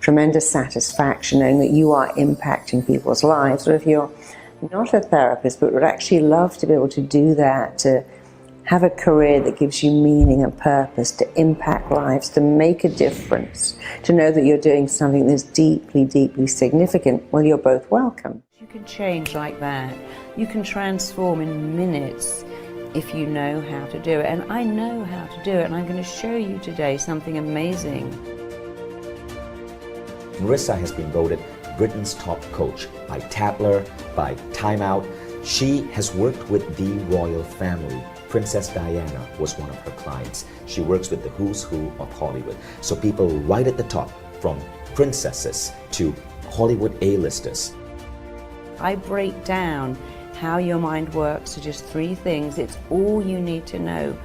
tremendous satisfaction knowing that you are impacting people's lives. Or if you're not a therapist but would actually love to be able to do that, to have a career that gives you meaning and purpose, to impact lives, to make a difference, to know that you're doing something that's deeply, deeply significant, well, you're both welcome. You can change like that. You can transform in minutes if you know how to do it. And I know how to do it, and I'm going to show you today something amazing. Marisa has been voted Britain's top coach by Cellular, by Time Out. She has worked with the royal family. Princess Diana was one of her clients. She works with the who's who of Hollywood. So people right at the top, from princesses to Hollywood A-listers. I break down how your mind works to just 3 things. It's all you need to know.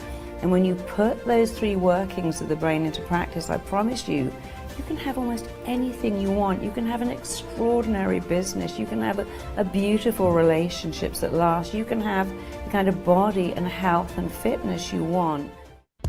And when you put those 3 workings of the brain into practice, I promise you, you can have almost anything you want. You can have an extraordinary business. You can have a beautiful relationships that last. You can have the kind of body and health and fitness you want.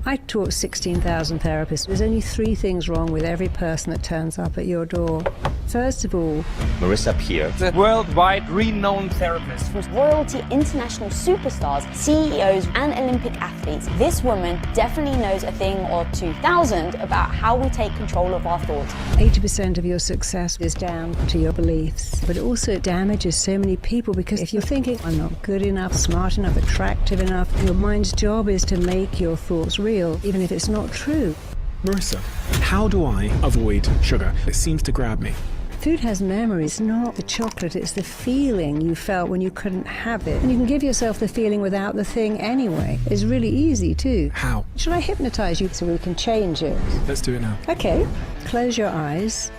I taught 16,000 therapists. There's only 3 things wrong with every person that turns up at your door. First of all, Marisa Peer, the worldwide renowned therapist. For royalty, international superstars, CEOs and Olympic athletes, this woman definitely knows a thing or 2,000 about how we take control of our thoughts. 80% of your success is down to your beliefs, but also it damages so many people, because if you're thinking, I'm not good enough, smart enough, attractive enough, your mind's job is to make your thoughts real, even if it's not true. Marisa, how do I avoid sugar? It seems to grab me. Food has memories, not the chocolate, it's the feeling you felt when you couldn't have it. And you can give yourself the feeling without the thing anyway. It's really easy too. How? Should I hypnotize you so we can change it? Let's do it now. Okay, close your eyes.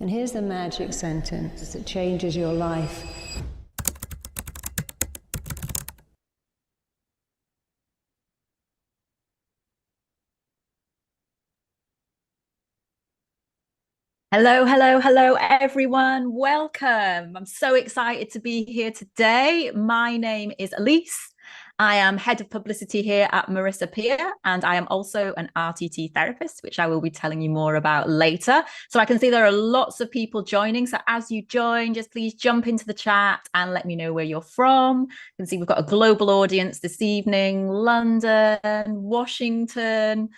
And here's the magic sentence that changes your life. Hello, hello, hello, everyone. Welcome. I'm so excited to be here today. My name is Elise. I am head of publicity here at Marisa Peer, and I am also an RTT therapist, which I will be telling you more about later. So I can see there are lots of people joining. So as you join, just please jump into the chat and let me know where you're from. You can see we've got a global audience this evening: London, Washington,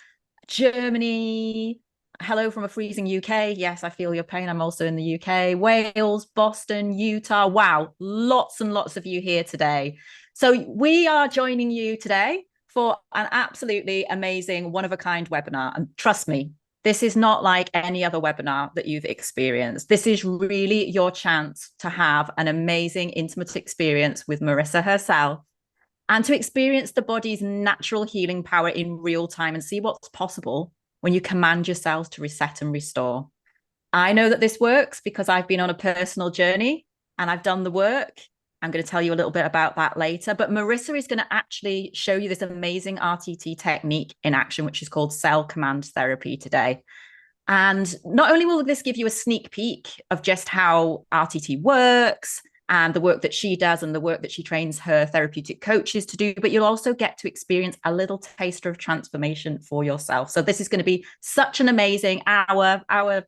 Germany. Hello from a freezing UK. Yes, I feel your pain. I'm also in the UK. Wales, Boston, Utah. Wow, lots and lots of you here today. So we are joining you today for an absolutely amazing, one-of-a-kind webinar. And trust me, this is not like any other webinar that you've experienced. This is really your chance to have an amazing, intimate experience with Marisa herself, and to experience the body's natural healing power in real time and see what's possible when you command yourselves to reset and restore. I know that this works because I've been on a personal journey and I've done the work. I'm going to tell you a little bit about that later, but Marisa is going to actually show you this amazing RTT technique in action, which is called cell command therapy today. And not only will this give you a sneak peek of just how RTT works and the work that she does and the work that she trains her therapeutic coaches to do, but you'll also get to experience a little taster of transformation for yourself. So this is going to be such an amazing hour,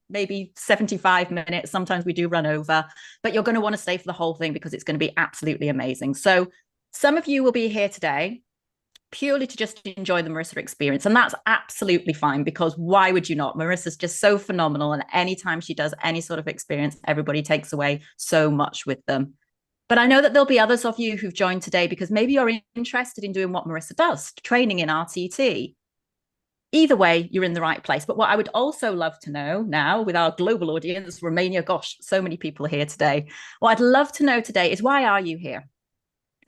maybe 75 minutes. Sometimes we do run over, but you're going to want to stay for the whole thing because it's going to be absolutely amazing. So some of you will be here today purely to just enjoy the Marisa experience. And that's absolutely fine, because why would you not? Marisa's just so phenomenal. And anytime she does any sort of experience, everybody takes away so much with them. But I know that there'll be others of you who've joined today because maybe you're interested in doing what Marisa does, training in RTT. Either way, you're in the right place. But what I would also love to know now, with our global audience, Romania, gosh, so many people are here today. What I'd love to know today is, why are you here?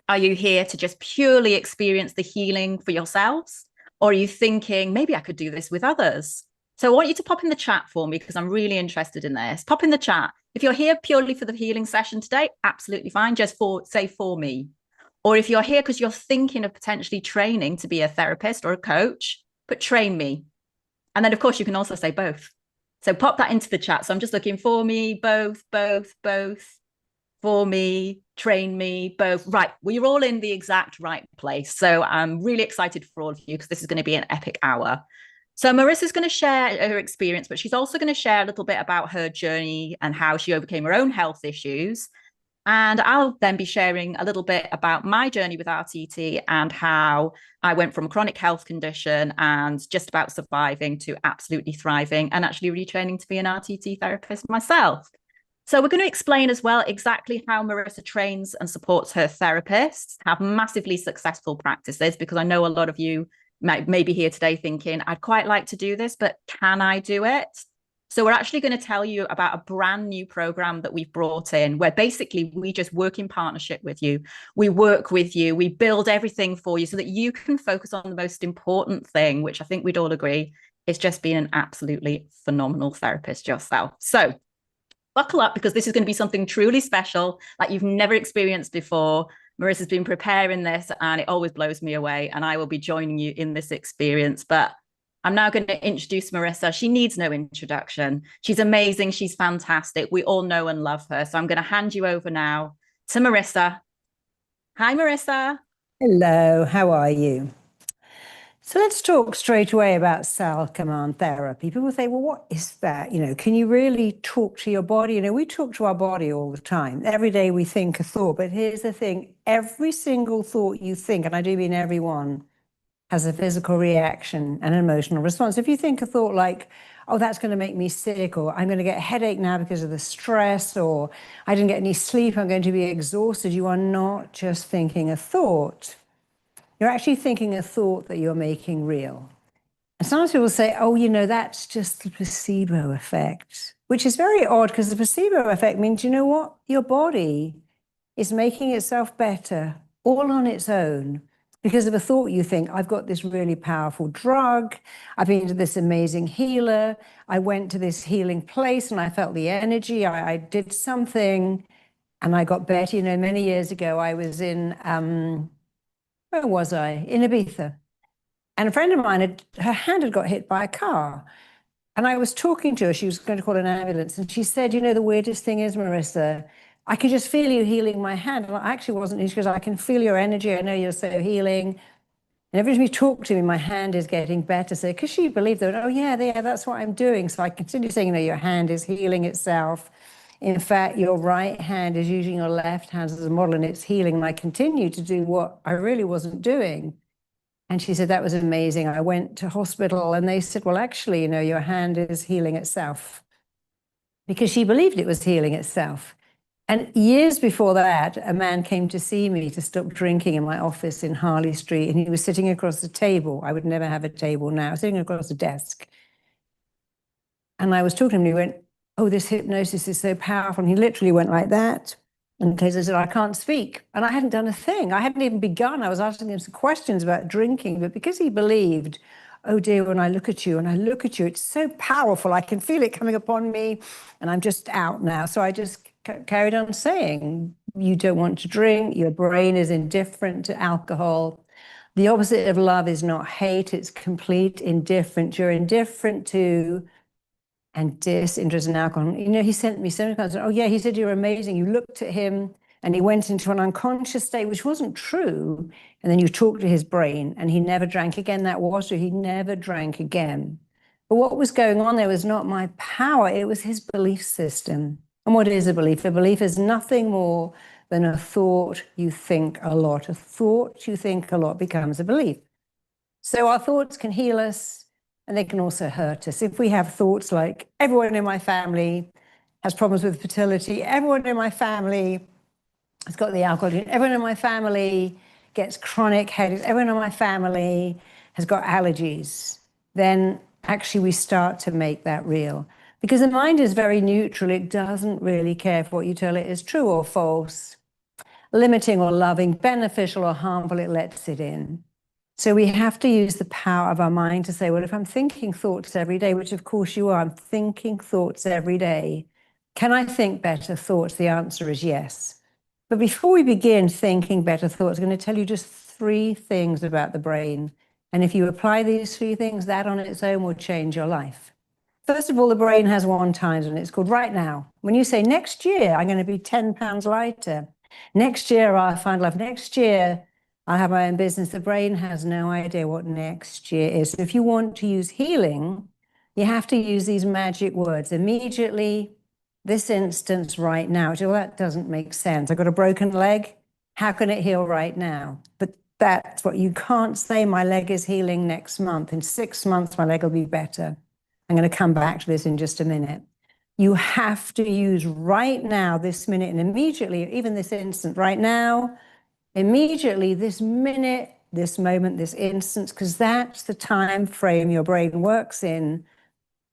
Are you here to just purely experience the healing for yourselves? Or are you thinking, maybe I could do this with others? So I want you to pop in the chat for me, because I'm really interested in this. Pop in the chat. If you're here purely for the healing session today, absolutely fine. Just say for me. Or if you're here because you're thinking of potentially training to be a therapist or a coach, put train me. And then of course you can also say both. So pop that into the chat. So I'm just looking for me, both, for me, train me, both. Right. Well, you're all in the exact right place. So I'm really excited for all of you, because this is going to be an epic hour. So Marissa's going to share her experience, but she's also going to share a little bit about her journey and how she overcame her own health issues. And I'll then be sharing a little bit about my journey with RTT and how I went from a chronic health condition and just about surviving to absolutely thriving and actually retraining to be an RTT therapist myself. So we're going to explain as well exactly how Marisa trains and supports her therapists have massively successful practices, because I know a lot of you may be here today thinking, I'd quite like to do this, but can I do it? So we're actually going to tell you about a brand new program that we've brought in, where basically we just work in partnership with you. We work with you. We build everything for you so that you can focus on the most important thing, which I think we'd all agree is just being an absolutely phenomenal therapist yourself. So buckle up, because this is going to be something truly special, like you've never experienced before. Marissa's been preparing this and it always blows me away, and I will be joining you in this experience. But I'm now going to introduce Marisa. She needs no introduction. She's amazing. She's fantastic. We all know and love her. So I'm going to hand you over now to Marisa. Hi, Marisa. Hello, how are you? So let's talk straight away about cell command therapy. People say, well, what is that? Can you really talk to your body? We talk to our body all the time. Every day we think a thought, but here's the thing. Every single thought you think, and I do mean every one, has a physical reaction and an emotional response. If you think a thought like, oh, that's going to make me sick, or I'm going to get a headache now because of the stress, or I didn't get any sleep, I'm going to be exhausted, you are not just thinking a thought. You're actually thinking a thought that you're making real. And sometimes people say, oh, that's just the placebo effect, which is very odd, because the placebo effect means, you know what? Your body is making itself better all on its own because of a thought you think, I've got this really powerful drug, I've been to this amazing healer, I went to this healing place and I felt the energy, I did something and I got better. Many years ago, I was in, where was I? In Ibiza. And a friend of mine, her hand had got hit by a car. And I was talking to her, she was going to call an ambulance. And she said, the weirdest thing is, Marisa, I could just feel you healing my hand. And I actually wasn't, because I can feel your energy. I know you're so healing. And every time you talk to me, my hand is getting better. So because she believed that, oh yeah, that's what I'm doing. So I continued saying, your hand is healing itself. In fact, your right hand is using your left hand as a model and it's healing. And I continued to do what I really wasn't doing. And she said, that was amazing. I went to hospital and they said, well, actually, your hand is healing itself. Because she believed it was healing itself. And years before that, a man came to see me to stop drinking in my office in Harley Street. And he was sitting across the table. I would never have a table now, sitting across the desk. And I was talking to him and he went, oh, this hypnosis is so powerful. And he literally went like that. And I said, I can't speak. And I hadn't done a thing. I hadn't even begun. I was asking him some questions about drinking. But because he believed, oh dear, when I look at you and I look at you, it's so powerful. I can feel it coming upon me and I'm just out now. So I just carried on saying, you don't want to drink. Your brain is indifferent to alcohol. The opposite of love is not hate. It's complete indifference. You're indifferent to and disinterest in alcohol. He sent me so many times, oh yeah, he said, you're amazing. You looked at him and he went into an unconscious state, which wasn't true. And then you talked to his brain and he never drank again. That was true. He never drank again. But what was going on there was not my power. It was his belief system. And what is a belief? A belief is nothing more than a thought you think a lot. A thought you think a lot becomes a belief. So our thoughts can heal us, and they can also hurt us. If we have thoughts like, everyone in my family has problems with fertility, everyone in my family has got the alcohol, everyone in my family gets chronic headaches, everyone in my family has got allergies, then actually we start to make that real. Because the mind is very neutral. It doesn't really care if what you tell it is true or false, limiting or loving, beneficial or harmful, it lets it in. So we have to use the power of our mind to say, well, if I'm thinking thoughts every day, which of course you are, I'm thinking thoughts every day, can I think better thoughts? The answer is yes. But before we begin thinking better thoughts, I'm going to tell you just 3 things about the brain. And if you apply these 3 things, that on its own will change your life. First of all, the brain has one time and it's called right now. When you say next year, I'm going to be 10 pounds lighter. Next year, I'll find love. Next year, I'll have my own business. The brain has no idea what next year is. So if you want to use healing, you have to use these magic words: immediately, this instance, right now. Well, that doesn't make sense. I've got a broken leg. How can it heal right now? But that's what you can't say. My leg is healing next month. In 6 months, my leg will be better. I'm going to come back to this in just a minute. You have to use right now, this minute, and immediately, even this instant, right now, immediately, this minute, this moment, this instance, because that's the time frame your brain works in.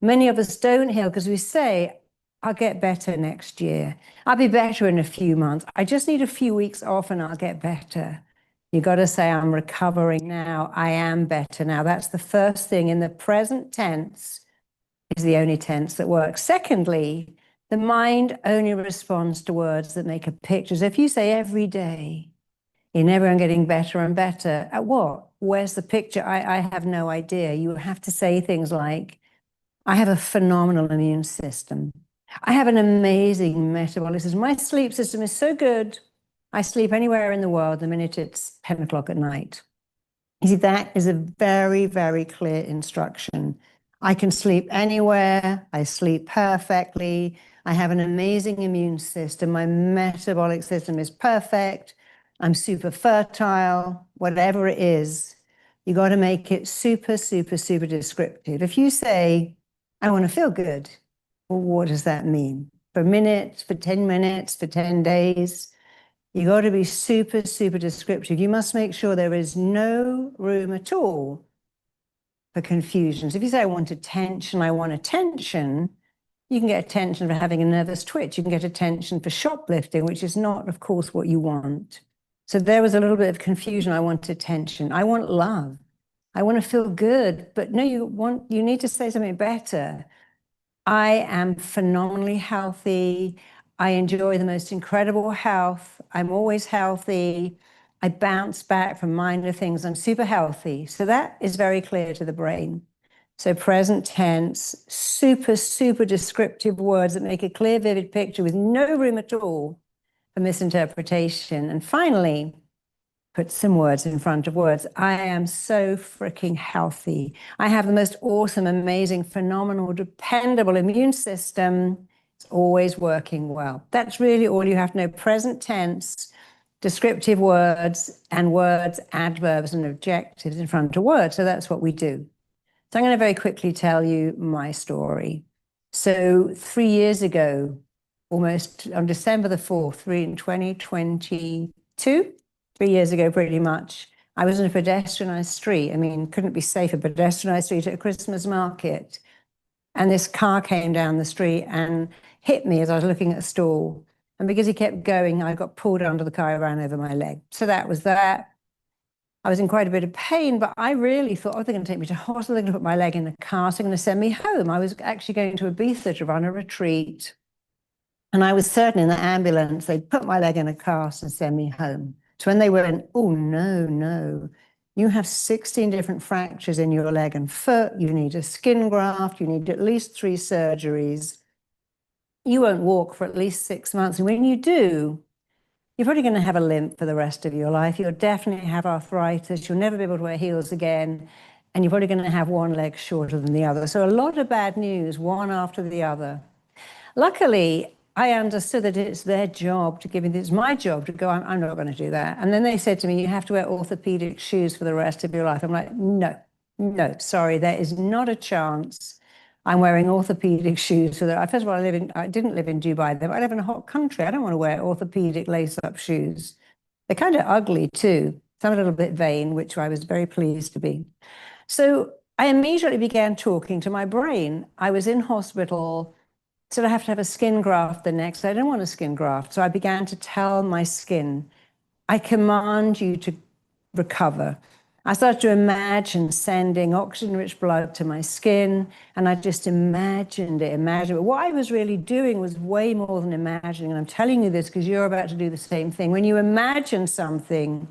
Many of us don't heal because we say, I'll get better next year. I'll be better in a few months. I just need a few weeks off and I'll get better. You got to say, I'm recovering now. I am better now. That's the first thing. In the present tense is the only tense that works. Secondly, the mind only responds to words that make a picture. So if you say every day, you're never getting better and better, at what? Where's the picture? I have no idea. You have to say things like, I have a phenomenal immune system. I have an amazing metabolic system. My sleep system is so good. I sleep anywhere in the world the minute it's 10 o'clock at night. You see, that is a very, very clear instruction. I can sleep anywhere. I sleep perfectly. I have an amazing immune system. My metabolic system is perfect. I'm super fertile, whatever it is. You got to make it super, super, super descriptive. If you say, I want to feel good, well, what does that mean? For minutes, for 10 minutes, for 10 days? You got to be super, super descriptive. You must make sure there is no room at all for confusions. If you say, I want attention, you can get attention for having a nervous twitch. You can get attention for shoplifting, which is not, of course, what you want. So there was a little bit of confusion. I want attention. I want love. I want to feel good. But no, you need to say something better. I am phenomenally healthy. I enjoy the most incredible health. I'm always healthy. I bounce back from minor things. I'm super healthy. So that is very clear to the brain. So present tense, super, super descriptive words that make a clear, vivid picture with no room at all for misinterpretation. And finally, put some words in front of words. I am so freaking healthy. I have the most awesome, amazing, phenomenal, dependable immune system. It's always working well. That's really all you have to know. Present tense, descriptive words, and words, adverbs, and adjectives in front of words. So that's what we do. So I'm going to very quickly tell you my story. So 3 years ago, almost on December the 4th, in 2022, 3 years ago, pretty much, I was in a pedestrianised street. I mean, couldn't be safer, pedestrianised street at a Christmas market. And this car came down the street and hit me as I was looking at a stall. And because he kept going, I got pulled under the car, I ran over my leg. So that was that. I was in quite a bit of pain, but I really thought, oh, they're going to take me to hospital. They're going to put my leg in the car. So they're going to send me home. I was actually going to Ibiza to run a retreat. And I was certain in the ambulance, they'd put my leg in a cast and send me home. So when they went, oh, no, you have 16 different fractures in your leg and foot. You need a skin graft. You need at least 3 surgeries. You won't walk for at least 6 months. And when you do, you're probably going to have a limp for the rest of your life. You'll definitely have arthritis. You'll never be able to wear heels again. And you're probably going to have one leg shorter than the other. So a lot of bad news, one after the other. Luckily, I understood that it's their job to give me, it's my job to go, I'm not going to do that. And then they said to me, you have to wear orthopedic shoes for the rest of your life. I'm like, no, sorry, there is not a chance I'm wearing orthopedic shoes for that. First of all, I didn't live in Dubai then. I live in a hot country. I don't want to wear orthopedic lace-up shoes. They're kind of ugly too. Some a little bit vain, which I was very pleased to be. So I immediately began talking to my brain. I was in hospital, said I have to have a skin graft the next day. I didn't want a skin graft. So I began to tell my skin, I command you to recover. I started to imagine sending oxygen-rich blood to my skin, and I just imagined it. But what I was really doing was way more than imagining, and I'm telling you this because you're about to do the same thing. When you imagine something,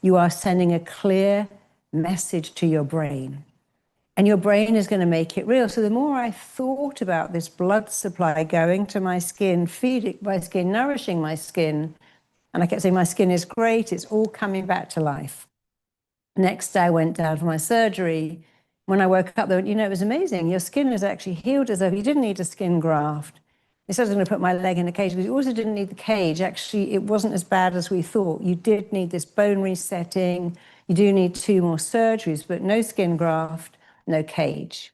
you are sending a clear message to your brain, and your brain is going to make it real. So the more I thought about this blood supply going to my skin, feeding my skin, nourishing my skin, and I kept saying, my skin is great, it's all coming back to life. Next day I went down for my surgery. When I woke up, they went, it was amazing. Your skin is actually healed as though you didn't need a skin graft. They said I was going to put my leg in a cage, but you also didn't need the cage. Actually, it wasn't as bad as we thought. You did need this bone resetting. You do need 2 more surgeries, but no skin graft, no cage.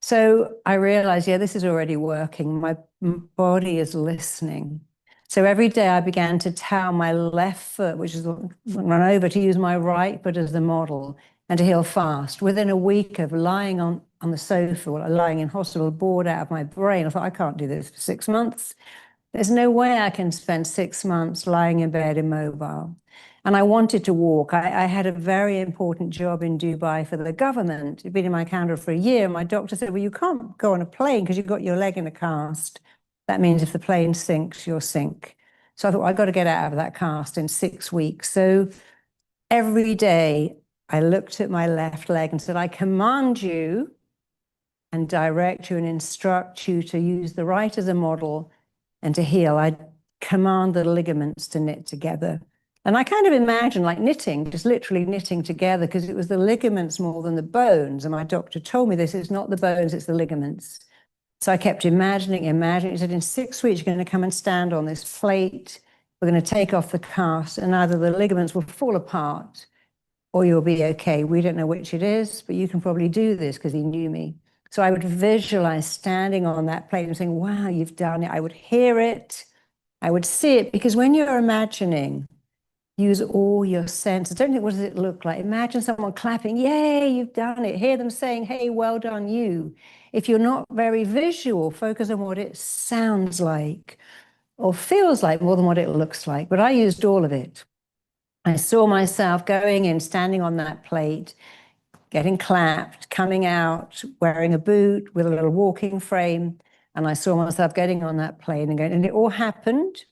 So I realized, this is already working. My body is listening. So every day I began to tell my left foot, which is run over, to use my right foot as the model and to heal fast. Within a week of lying on the sofa or lying in hospital, bored out of my brain, I thought, I can't do this for 6 months. There's no way I can spend 6 months lying in bed immobile. And I wanted to walk. I had a very important job in Dubai for the government. It'd been in my calendar for a year. My doctor said, well, you can't go on a plane because you've got your leg in a cast. That means if the plane sinks, you'll sink. So I thought, I've got to get out of that cast in 6 weeks. So every day I looked at my left leg and said, I command you and direct you and instruct you to use the right as a model and to heal. I command the ligaments to knit together. And I kind of imagined like knitting, just literally knitting together, because it was the ligaments more than the bones. And my doctor told me this is not the bones, it's the ligaments. So I kept imagining. He said, in 6 weeks, you're going to come and stand on this plate. We're going to take off the cast, and either the ligaments will fall apart or you'll be okay. We don't know which it is, but you can probably do this, because he knew me. So I would visualize standing on that plate and saying, wow, you've done it. I would hear it. I would see it, because when you're imagining, use all your senses. Don't think, what does it look like? Imagine someone clapping, yay, you've done it. Hear them saying, hey, well done, you. If you're not very visual, focus on what it sounds like or feels like more than what it looks like. But I used all of it. I saw myself going in, standing on that plate, getting clapped, coming out, wearing a boot with a little walking frame. And I saw myself getting on that plane and going, and it all happened.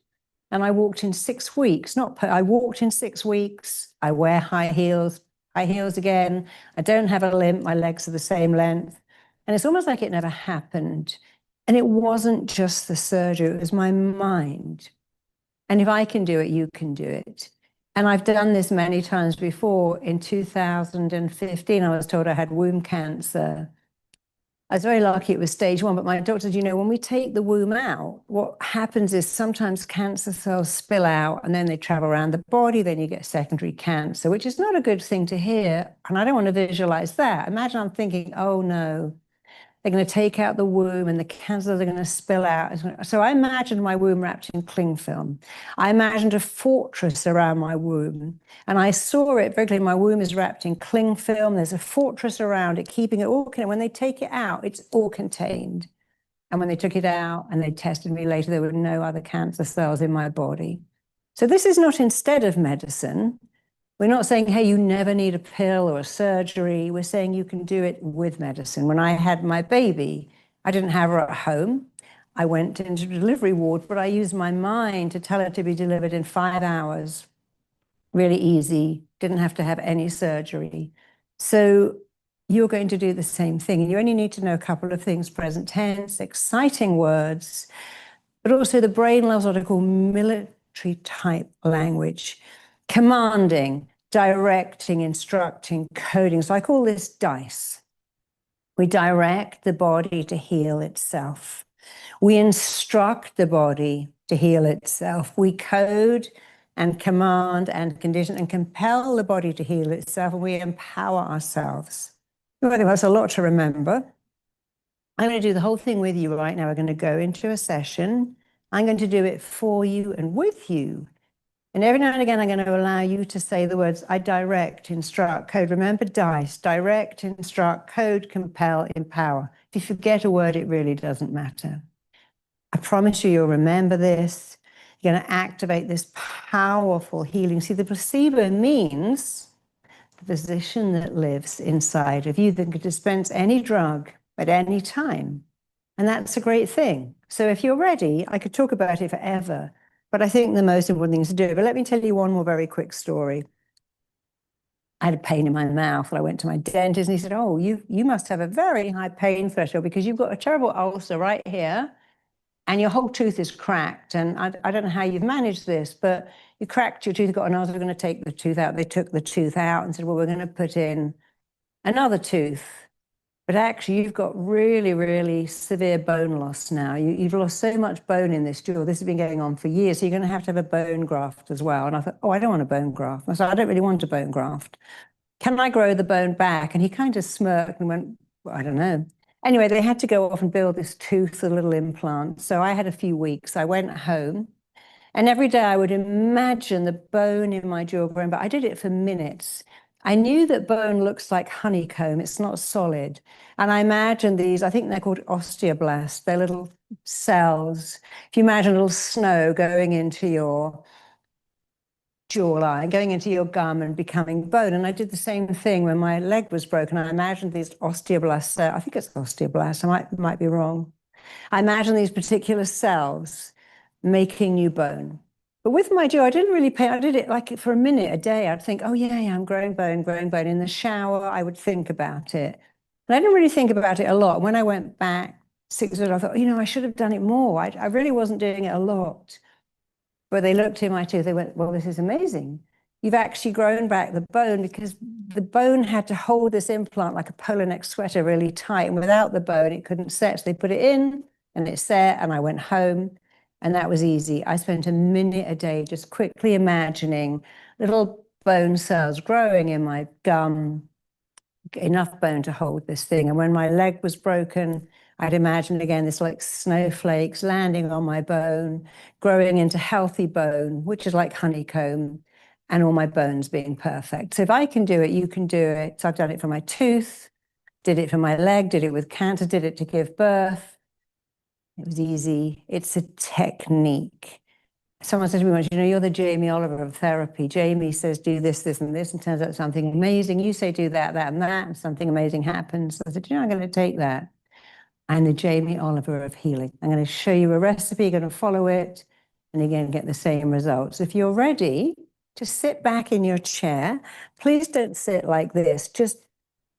And I walked in 6 weeks. I walked in 6 weeks. I wear high heels again. I don't have a limp. My legs are the same length. And it's almost like it never happened. And it wasn't just the surgery, it was my mind. And if I can do it, you can do it. And I've done this many times before. In 2015, I was told I had womb cancer. I was very lucky it was stage 1, but my doctor said, when we take the womb out, what happens is sometimes cancer cells spill out and then they travel around the body, then you get secondary cancer, which is not a good thing to hear. And I don't want to visualize that. Imagine I'm thinking, oh no, they're going to take out the womb and the cancers are going to spill out. So I imagined my womb wrapped in cling film. I imagined a fortress around my womb. And I saw it very clearly. My womb is wrapped in cling film. There's a fortress around it, keeping it all contained. When they take it out, it's all contained. And when they took it out and they tested me later, there were no other cancer cells in my body. So this is not instead of medicine. We're not saying, hey, you never need a pill or a surgery. We're saying you can do it with medicine. When I had my baby, I didn't have her at home. I went into the delivery ward, but I used my mind to tell her to be delivered in 5 hours. Really easy, didn't have to have any surgery. So you're going to do the same thing. And you only need to know a couple of things: present tense, exciting words, but also the brain loves what I call military type language. Commanding, directing, instructing, coding. So I call this DICE. We direct the body to heal itself. We instruct the body to heal itself. We code and command and condition and compel the body to heal itself, and we empower ourselves. I think that's a lot to remember. I'm going to do the whole thing with you right now. We're going to go into a session. I'm going to do it for you and with you. And every now and again, I'm going to allow you to say the words, I direct, instruct, code. Remember DICE, direct, instruct, code, compel, empower. If you forget a word, it really doesn't matter. I promise you'll remember this. You're going to activate this powerful healing. See, the placebo means the physician that lives inside of you that can dispense any drug at any time. And that's a great thing. So if you're ready, I could talk about it forever. But I think the most important thing is to do it. But let me tell you one more very quick story. I had a pain in my mouth, and I went to my dentist, and he said, oh, you must have a very high pain threshold because you've got a terrible ulcer right here. and your whole tooth is cracked. And I don't know how you've managed this, but you cracked your tooth, got another, we're going to take the tooth out. They took the tooth out and said, well, we're going to put in another tooth. But actually, you've got really, really severe bone loss now. You've lost so much bone in this jaw. This has been going on for years. So you're going to have a bone graft as well. And I thought, oh, I don't want a bone graft. I said, I don't really want a bone graft. Can I grow the bone back? And he kind of smirked and went, well, I don't know. Anyway, they had to go off and build this tooth, a little implant. So I had a few weeks. I went home. And every day I would imagine the bone in my jaw growing back. I did it for minutes. I knew that bone looks like honeycomb. It's not solid. And I imagined these, I think they're called osteoblasts. They're little cells. If you imagine a little snow going into your jawline, going into your gum and becoming bone. And I did the same thing when my leg was broken. I imagined these osteoblasts. I think it's osteoblasts. I might be wrong. I imagined these particular cells making new bone. But with my jaw, I didn't really pay. I did it like for a minute a day. I'd think, oh yeah, I'm growing bone, growing bone. In the shower, I would think about it. And I didn't really think about it a lot. When I went back 6 years, I thought, I should have done it more. I really wasn't doing it a lot. But they looked in my tooth, they went, well, this is amazing. You've actually grown back the bone, because the bone had to hold this implant like a polo neck sweater really tight. And without the bone, it couldn't set. So they put it in and it set, and I went home. And that was easy. I spent a minute a day just quickly imagining little bone cells growing in my gum, enough bone to hold this thing. And when my leg was broken, I'd imagine again this like snowflakes landing on my bone, growing into healthy bone, which is like honeycomb, and all my bones being perfect. So if I can do it, you can do it. So I've done it for my tooth, did it for my leg, did it with cancer, did it to give birth. It was easy. It's a technique. Someone said to me once, you're the Jamie Oliver of therapy. Jamie says, do this, this, and this, and turns out something amazing. You say, do that, that, and that, and something amazing happens. I said, I'm going to take that. I'm the Jamie Oliver of healing. I'm going to show you a recipe, you're going to follow it, and again, get the same results. If you're ready, just sit back in your chair. Please don't sit like this. Just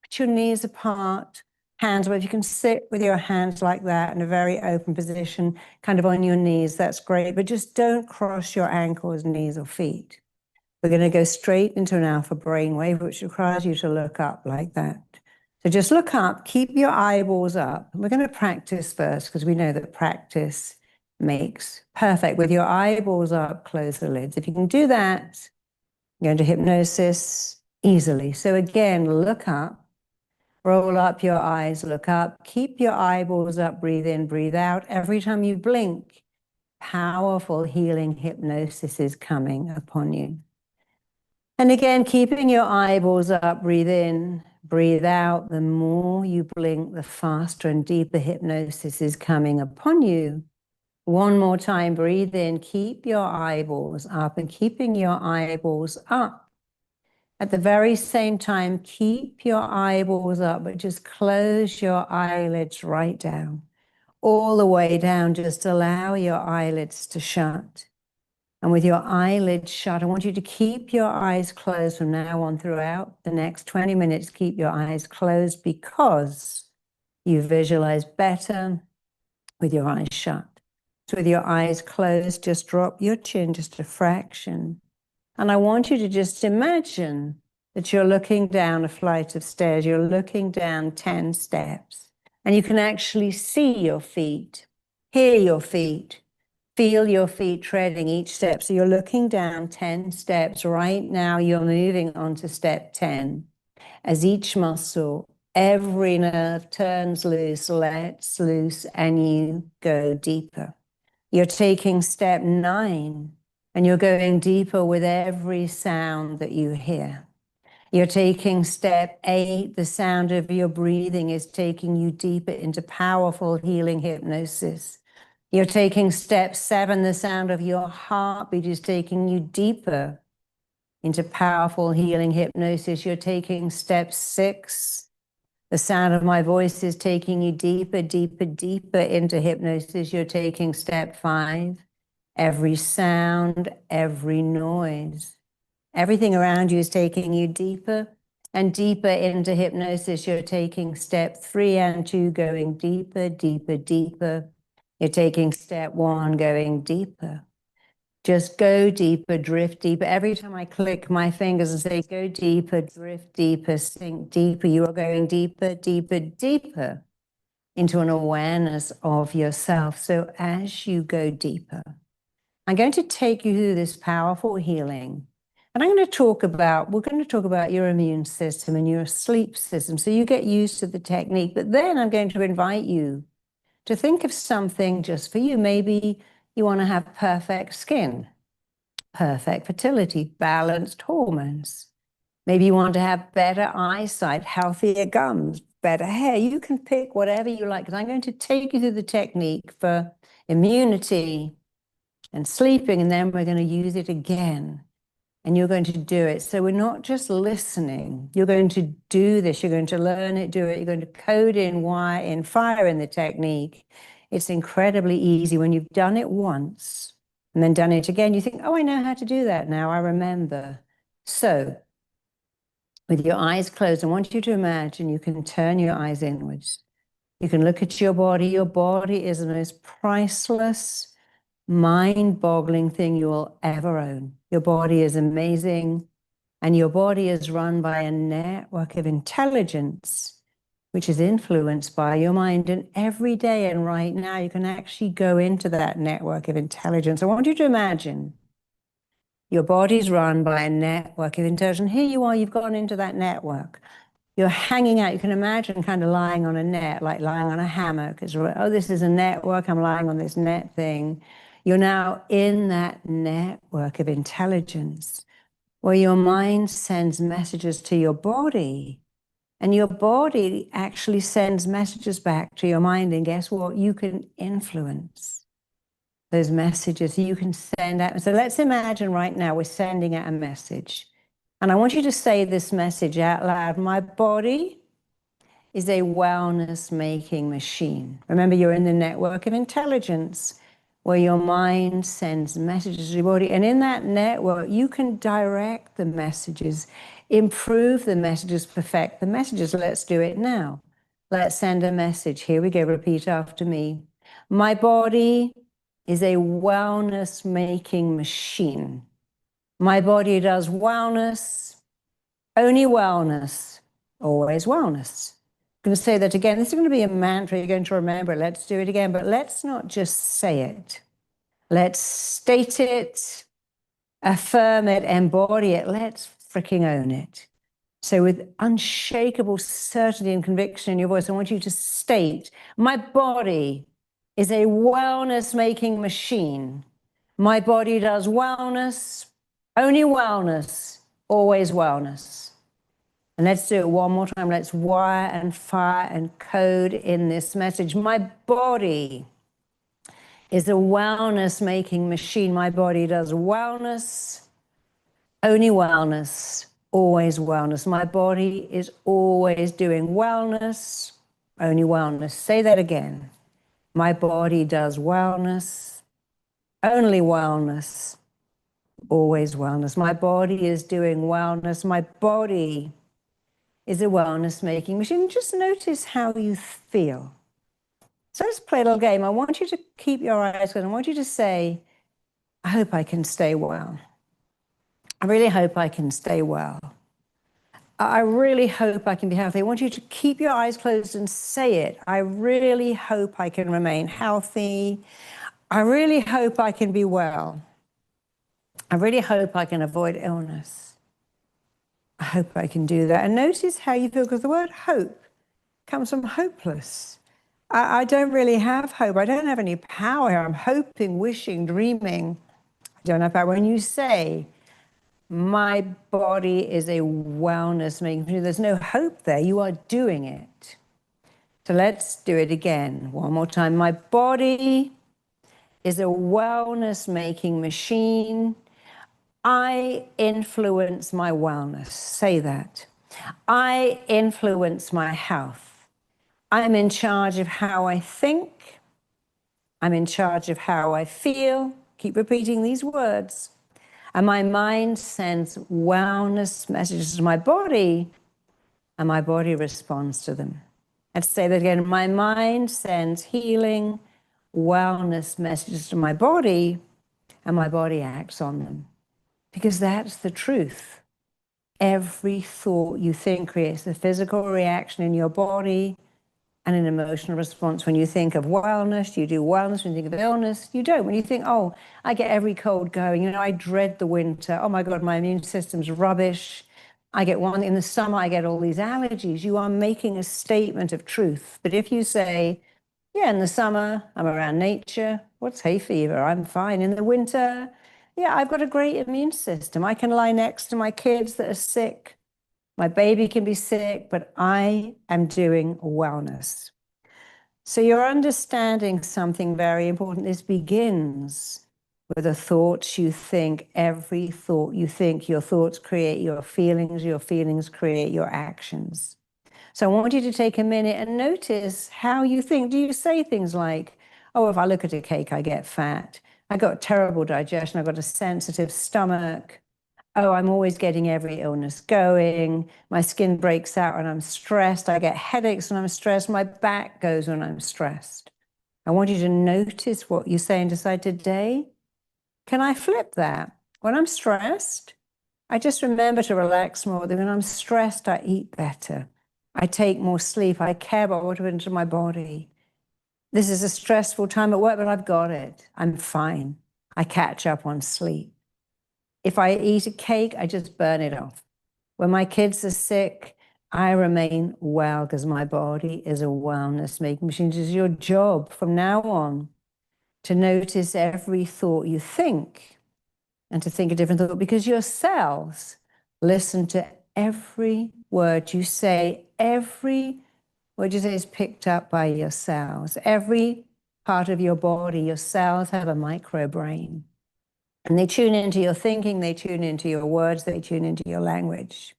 put your knees apart, hands, but if you can sit with your hands like that in a very open position, kind of on your knees, that's great. But just don't cross your ankles, knees, or feet. We're going to go straight into an alpha brainwave, which requires you to look up like that. So just look up, keep your eyeballs up. We're going to practice first, because we know that practice makes perfect. With your eyeballs up, close the lids. If you can do that, go into hypnosis easily. So again, look up. Roll up your eyes, look up, keep your eyeballs up, breathe in, breathe out. Every time you blink, powerful healing hypnosis is coming upon you. And again, keeping your eyeballs up, breathe in, breathe out. The more you blink, the faster and deeper hypnosis is coming upon you. One more time, breathe in, keep your eyeballs up, and keeping your eyeballs up. At the very same time, keep your eyeballs up, but just close your eyelids right down. All the way down, just allow your eyelids to shut. And with your eyelids shut, I want you to keep your eyes closed from now on throughout the next 20 minutes. Keep your eyes closed, because you visualize better with your eyes shut. So with your eyes closed, just drop your chin just a fraction. And I want you to just imagine that you're looking down a flight of stairs. You're looking down 10 steps. And you can actually see your feet, hear your feet, feel your feet treading each step. So you're looking down 10 steps. Right now, you're moving on to step 10. As each muscle, every nerve turns loose, lets loose, and you go deeper. You're taking step 9. And you're going deeper with every sound that you hear. You're taking step 8. The sound of your breathing is taking you deeper into powerful healing hypnosis. You're taking step 7. The sound of your heartbeat is taking you deeper into powerful healing hypnosis. You're taking step 6. The sound of my voice is taking you deeper, deeper, deeper into hypnosis. You're taking step 5. Every sound, every noise, everything around you is taking you deeper and deeper into hypnosis. You're taking step 3 and 2, going deeper, deeper, deeper You're taking step one, going deeper. Just go deeper, drift deeper. Every time I click my fingers and say, go deeper, drift deeper, sink deeper, you are going deeper, deeper, deeper into an awareness of yourself. So as you go deeper, I'm going to take you through this powerful healing. And we're going to talk about your immune system and your sleep system. So you get used to the technique. But then I'm going to invite you to think of something just for you. Maybe you want to have perfect skin, perfect fertility, balanced hormones. Maybe you want to have better eyesight, healthier gums, better hair. You can pick whatever you like, because I'm going to take you through the technique for immunity and sleeping, and then we're going to use it again. And you're going to do it. So we're not just listening. You're going to do this. You're going to learn it, do it. You're going to code in, wire in, fire in the technique. It's incredibly easy. When you've done it once and then done it again, you think, oh, I know how to do that now. I remember. So with your eyes closed, I want you to imagine you can turn your eyes inwards. You can look at your body. Your body is the most priceless, mind-boggling thing you will ever own. Your body is amazing, and your body is run by a network of intelligence, which is influenced by your mind. And every day and right now, you can actually go into that network of intelligence. I want you to imagine your body's run by a network of intelligence. Here you are, you've gone into that network. You're hanging out. You can imagine kind of lying on a net, like lying on a hammock. It's, oh, this is a network. I'm lying on this net thing. You're now in that network of intelligence where your mind sends messages to your body, and your body actually sends messages back to your mind. And guess what? You can influence those messages. You can send out. So let's imagine right now we're sending out a message. And I want you to say this message out loud. My body is a wellness-making machine. Remember, you're in the network of intelligence where your mind sends messages to your body. And in that network, you can direct the messages, improve the messages, perfect the messages. Let's do it now. Let's send a message. Here we go. Repeat after me. My body is a wellness-making machine. My body does wellness, only wellness, always wellness. I'm going to say that again. This is going to be a mantra. You're going to remember it. Let's do it again. But let's not just say it. Let's state it, affirm it, embody it. Let's freaking own it. So with unshakable certainty and conviction in your voice, I want you to state, my body is a wellness-making machine. My body does wellness, only wellness, always wellness. And let's do it one more time. Let's wire and fire and code in this message. My body is a wellness-making machine. My body does wellness, only wellness, always wellness. My body is always doing wellness, only wellness. Say that again. My body does wellness, only wellness, always wellness. My body is doing wellness. My body is a wellness-making machine. Just notice how you feel. So let's play a little game. I want you to keep your eyes closed. I want you to say, I hope I can stay well. I really hope I can stay well. I really hope I can be healthy. I want you to keep your eyes closed and say it. I really hope I can remain healthy. I really hope I can be well. I really hope I can avoid illness. I hope I can do that. And notice how you feel, because the word hope comes from hopeless. I don't really have hope. I don't have any power. I'm hoping, wishing, dreaming. I don't have power. When you say, my body is a wellness-making machine, there's no hope there. You are doing it. So let's do it again. One more time. My body is a wellness-making machine. I influence my wellness. Say that. I influence my health. I'm in charge of how I think. I'm in charge of how I feel. Keep repeating these words. And my mind sends wellness messages to my body, and my body responds to them. Let's say that again. My mind sends healing, wellness messages to my body, and my body acts on them. Because that's the truth. Every thought you think creates a physical reaction in your body and an emotional response. When you think of wellness, you do wellness. When you think of illness, you don't. When you think, oh, I get every cold going, I dread the winter. Oh my God, my immune system's rubbish. I get one in the summer, I get all these allergies. You are making a statement of truth. But if you say, yeah, in the summer, I'm around nature. What's hay fever? I'm fine. In the winter, yeah, I've got a great immune system. I can lie next to my kids that are sick. My baby can be sick, but I am doing wellness. So you're understanding something very important. This begins with the thoughts you think. Every thought you think, your thoughts create your feelings create your actions. So I want you to take a minute and notice how you think. Do you say things like, oh, if I look at a cake, I get fat. I got terrible digestion. I've got a sensitive stomach. Oh, I'm always getting every illness going. My skin breaks out when I'm stressed. I get headaches when I'm stressed. My back goes when I'm stressed. I want you to notice what you say and decide today, can I flip that? When I'm stressed, I just remember to relax more. When I'm stressed, I eat better. I take more sleep. I care about what happens to my body. This is a stressful time at work, but I've got it. I'm fine. I catch up on sleep. If I eat a cake, I just burn it off. When my kids are sick, I remain well because my body is a wellness-making machine. It is your job from now on to notice every thought you think and to think a different thought, because your cells listen to every word you say. Every word you say is picked up by your cells. Every part of your body, your cells have a microbrain. And they tune into your thinking, they tune into your words, they tune into your language.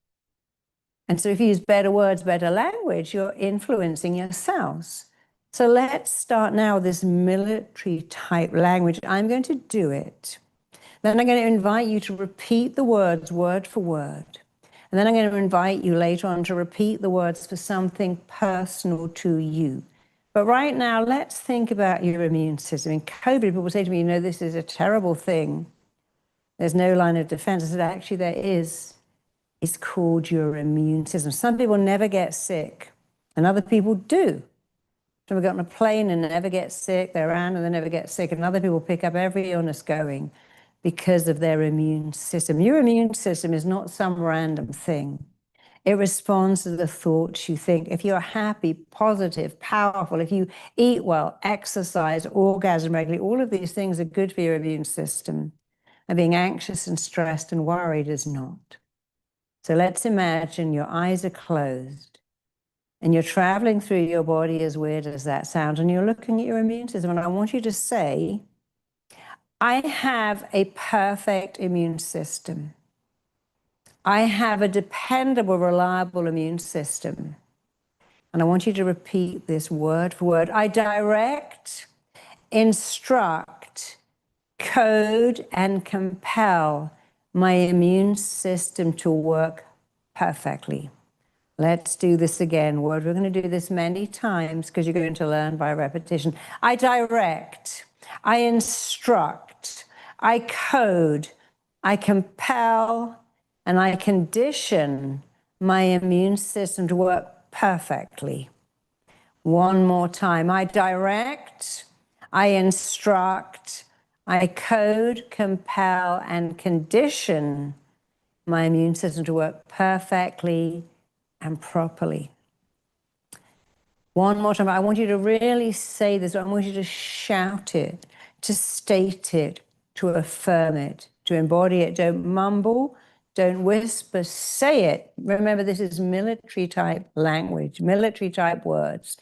And so if you use better words, better language, you're influencing your cells. So let's start now with this military type language. I'm going to do it. Then I'm going to invite you to repeat the words word for word. And then I'm going to invite you later on to repeat the words for something personal to you. But right now, let's think about your immune system. In COVID, people say to me, this is a terrible thing. There's no line of defense. I said, actually, there is. It's called your immune system. Some people never get sick, and other people do. Some have got on a plane and never get sick. They're around and they never get sick. And other people pick up every illness going because of their immune system. Your immune system is not some random thing. It responds to the thoughts you think. If you're happy, positive, powerful, if you eat well, exercise, orgasm regularly, all of these things are good for your immune system. And being anxious and stressed and worried is not. So let's imagine your eyes are closed and you're traveling through your body, as weird as that sounds, and you're looking at your immune system. And I want you to say, I have a perfect immune system. I have a dependable, reliable immune system. And I want you to repeat this word for word. I direct, instruct, code, and compel my immune system to work perfectly. Let's do this again. We're going to do this many times because you're going to learn by repetition. I direct, I instruct, I code, I compel, and I condition my immune system to work perfectly. One more time. I direct, I instruct, I code, compel, and condition my immune system to work perfectly and properly. One more time. I want you to really say this. I want you to shout it, to state it, to affirm it, to embody it. Don't mumble, don't whisper, say it. Remember, this is military type language, military type words,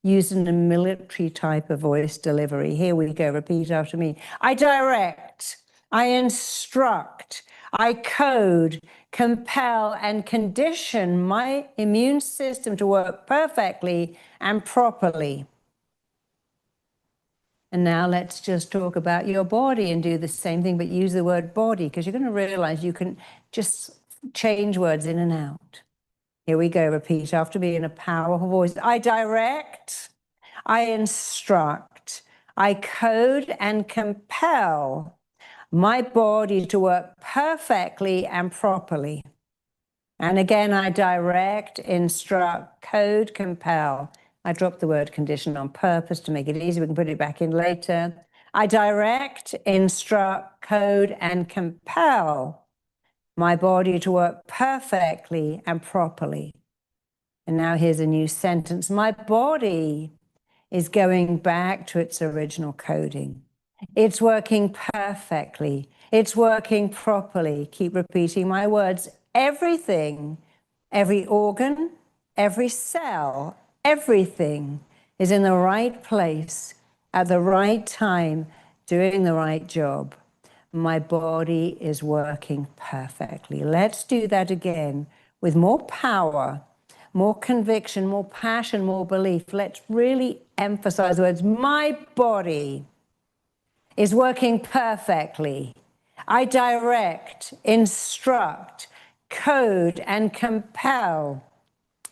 used in a military type of voice delivery. Here we go. Repeat after me. I direct, I instruct, I code, compel, and condition my immune system to work perfectly and properly. And now let's just talk about your body and do the same thing, but use the word body, because you're going to realize you can just change words in and out. Here we go. Repeat after me in a powerful voice. I direct, I instruct, I code and compel my body to work perfectly and properly. And again, I direct, instruct, code, compel. I dropped the word condition on purpose to make it easy. We can put it back in later. I direct, instruct, code, and compel my body to work perfectly and properly. And now here's a new sentence. My body is going back to its original coding. It's working perfectly. It's working properly. Keep repeating my words. Everything, every organ, every cell, everything is in the right place at the right time, doing the right job. My body is working perfectly. Let's do that again with more power, more conviction, more passion, more belief. Let's really emphasize the words. My body is working perfectly. I direct, instruct, code, and compel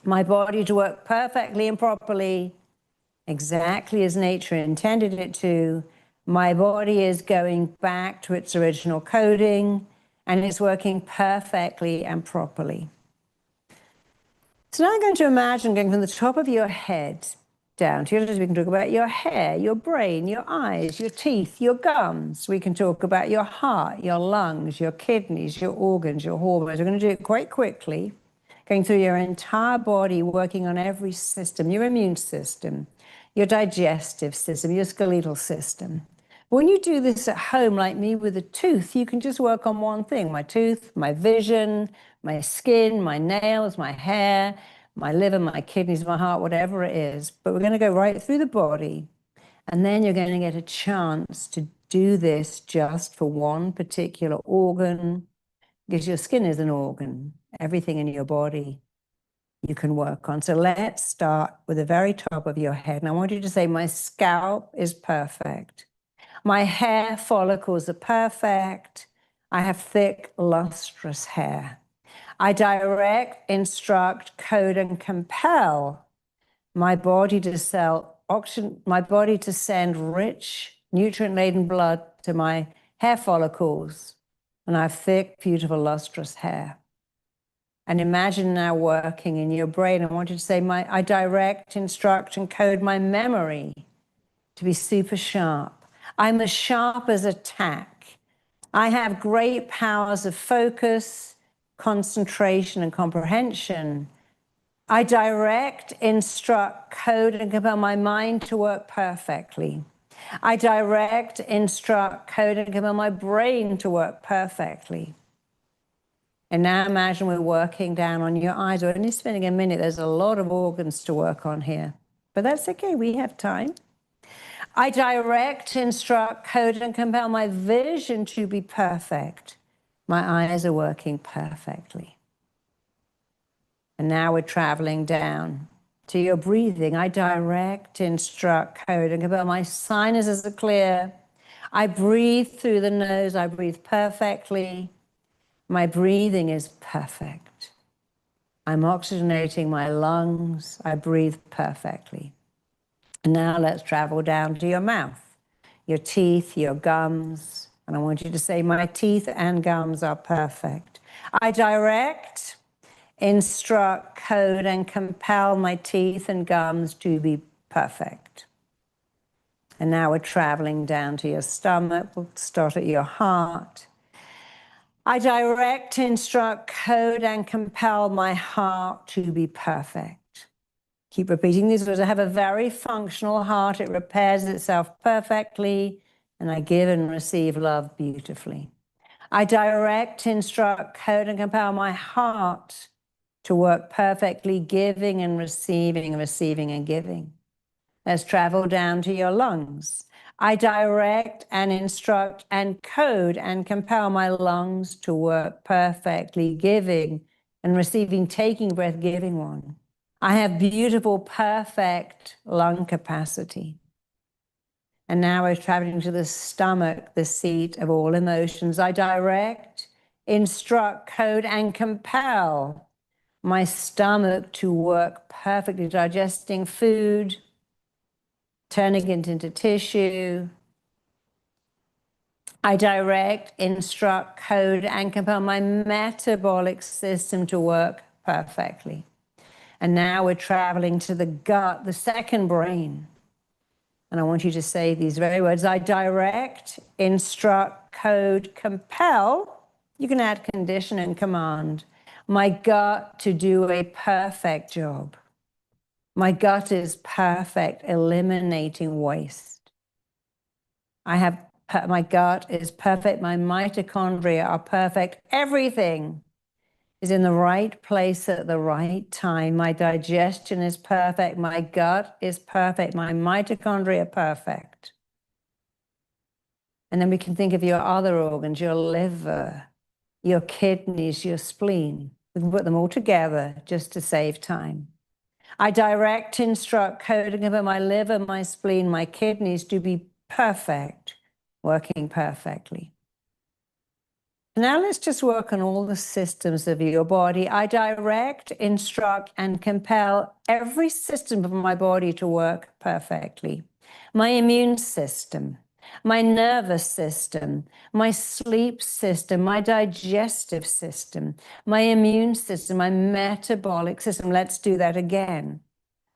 my body to work perfectly and properly, exactly as nature intended it to. My body is going back to its original coding, and it's working perfectly and properly. So now I'm going to imagine going from the top of your head down to your lips. We can talk about your hair, your brain, your eyes, your teeth, your gums. We can talk about your heart, your lungs, your kidneys, your organs, your hormones. We're going to do it quite quickly, going through your entire body, working on every system, your immune system, your digestive system, your skeletal system. When you do this at home, like me with a tooth, you can just work on one thing: my tooth, my vision, my skin, my nails, my hair, my liver, my kidneys, my heart, whatever it is. But we're going to go right through the body, and then you're going to get a chance to do this just for one particular organ, because your skin is an organ. Everything in your body you can work on. So let's start with the very top of your head. And I want you to say, my scalp is perfect. My hair follicles are perfect. I have thick, lustrous hair. I direct, instruct, code, and compel my body to send rich, nutrient-laden blood to my hair follicles. And I have thick, beautiful, lustrous hair. And imagine now working in your brain. I want you to say, I direct, instruct, and code my memory to be super sharp. I'm as sharp as a tack. I have great powers of focus, concentration, and comprehension. I direct, instruct, code, and compel my mind to work perfectly. I direct, instruct, code, and compel my brain to work perfectly. And now imagine we're working down on your eyes. We're only spending a minute. There's a lot of organs to work on here, but that's okay. We have time. I direct, instruct, code, and compel my vision to be perfect. My eyes are working perfectly. And now we're traveling down to your breathing. I direct, instruct, code, and compel my sinuses are clear. I breathe through the nose. I breathe perfectly. My breathing is perfect. I'm oxygenating my lungs. I breathe perfectly. And now let's travel down to your mouth, your teeth, your gums. And I want you to say, my teeth and gums are perfect. I direct, instruct, code, and compel my teeth and gums to be perfect. And now we're traveling down to your stomach. We'll start at your heart. I direct, instruct, code, and compel my heart to be perfect. Keep repeating these words. I have a very functional heart. It repairs itself perfectly, and I give and receive love beautifully. I direct, instruct, code, and compel my heart to work perfectly, giving and receiving, receiving and giving. Let's travel down to your lungs. I direct and instruct and code and compel my lungs to work perfectly, giving and receiving, taking breath, giving one. I have beautiful, perfect lung capacity. And now we're traveling to the stomach, the seat of all emotions. I direct, instruct, code, and compel my stomach to work perfectly, digesting food, turning it into tissue. I direct, instruct, code, and compel my metabolic system to work perfectly. And now we're traveling to the gut, the second brain. And I want you to say these very words. I direct, instruct, code, compel. You can add condition and command. My gut to do a perfect job. My gut is perfect, eliminating waste. My gut is perfect. My mitochondria are perfect. Everything is in the right place at the right time. My digestion is perfect. My gut is perfect. My mitochondria are perfect. And then we can think of your other organs, your liver, your kidneys, your spleen. We can put them all together just to save time. I direct, instruct, code, and compel my liver, my spleen, my kidneys to be perfect, working perfectly. Now let's just work on all the systems of your body. I direct, instruct, and compel every system of my body to work perfectly. My immune system, my nervous system, my sleep system, my digestive system, my immune system, my metabolic system. Let's do that again.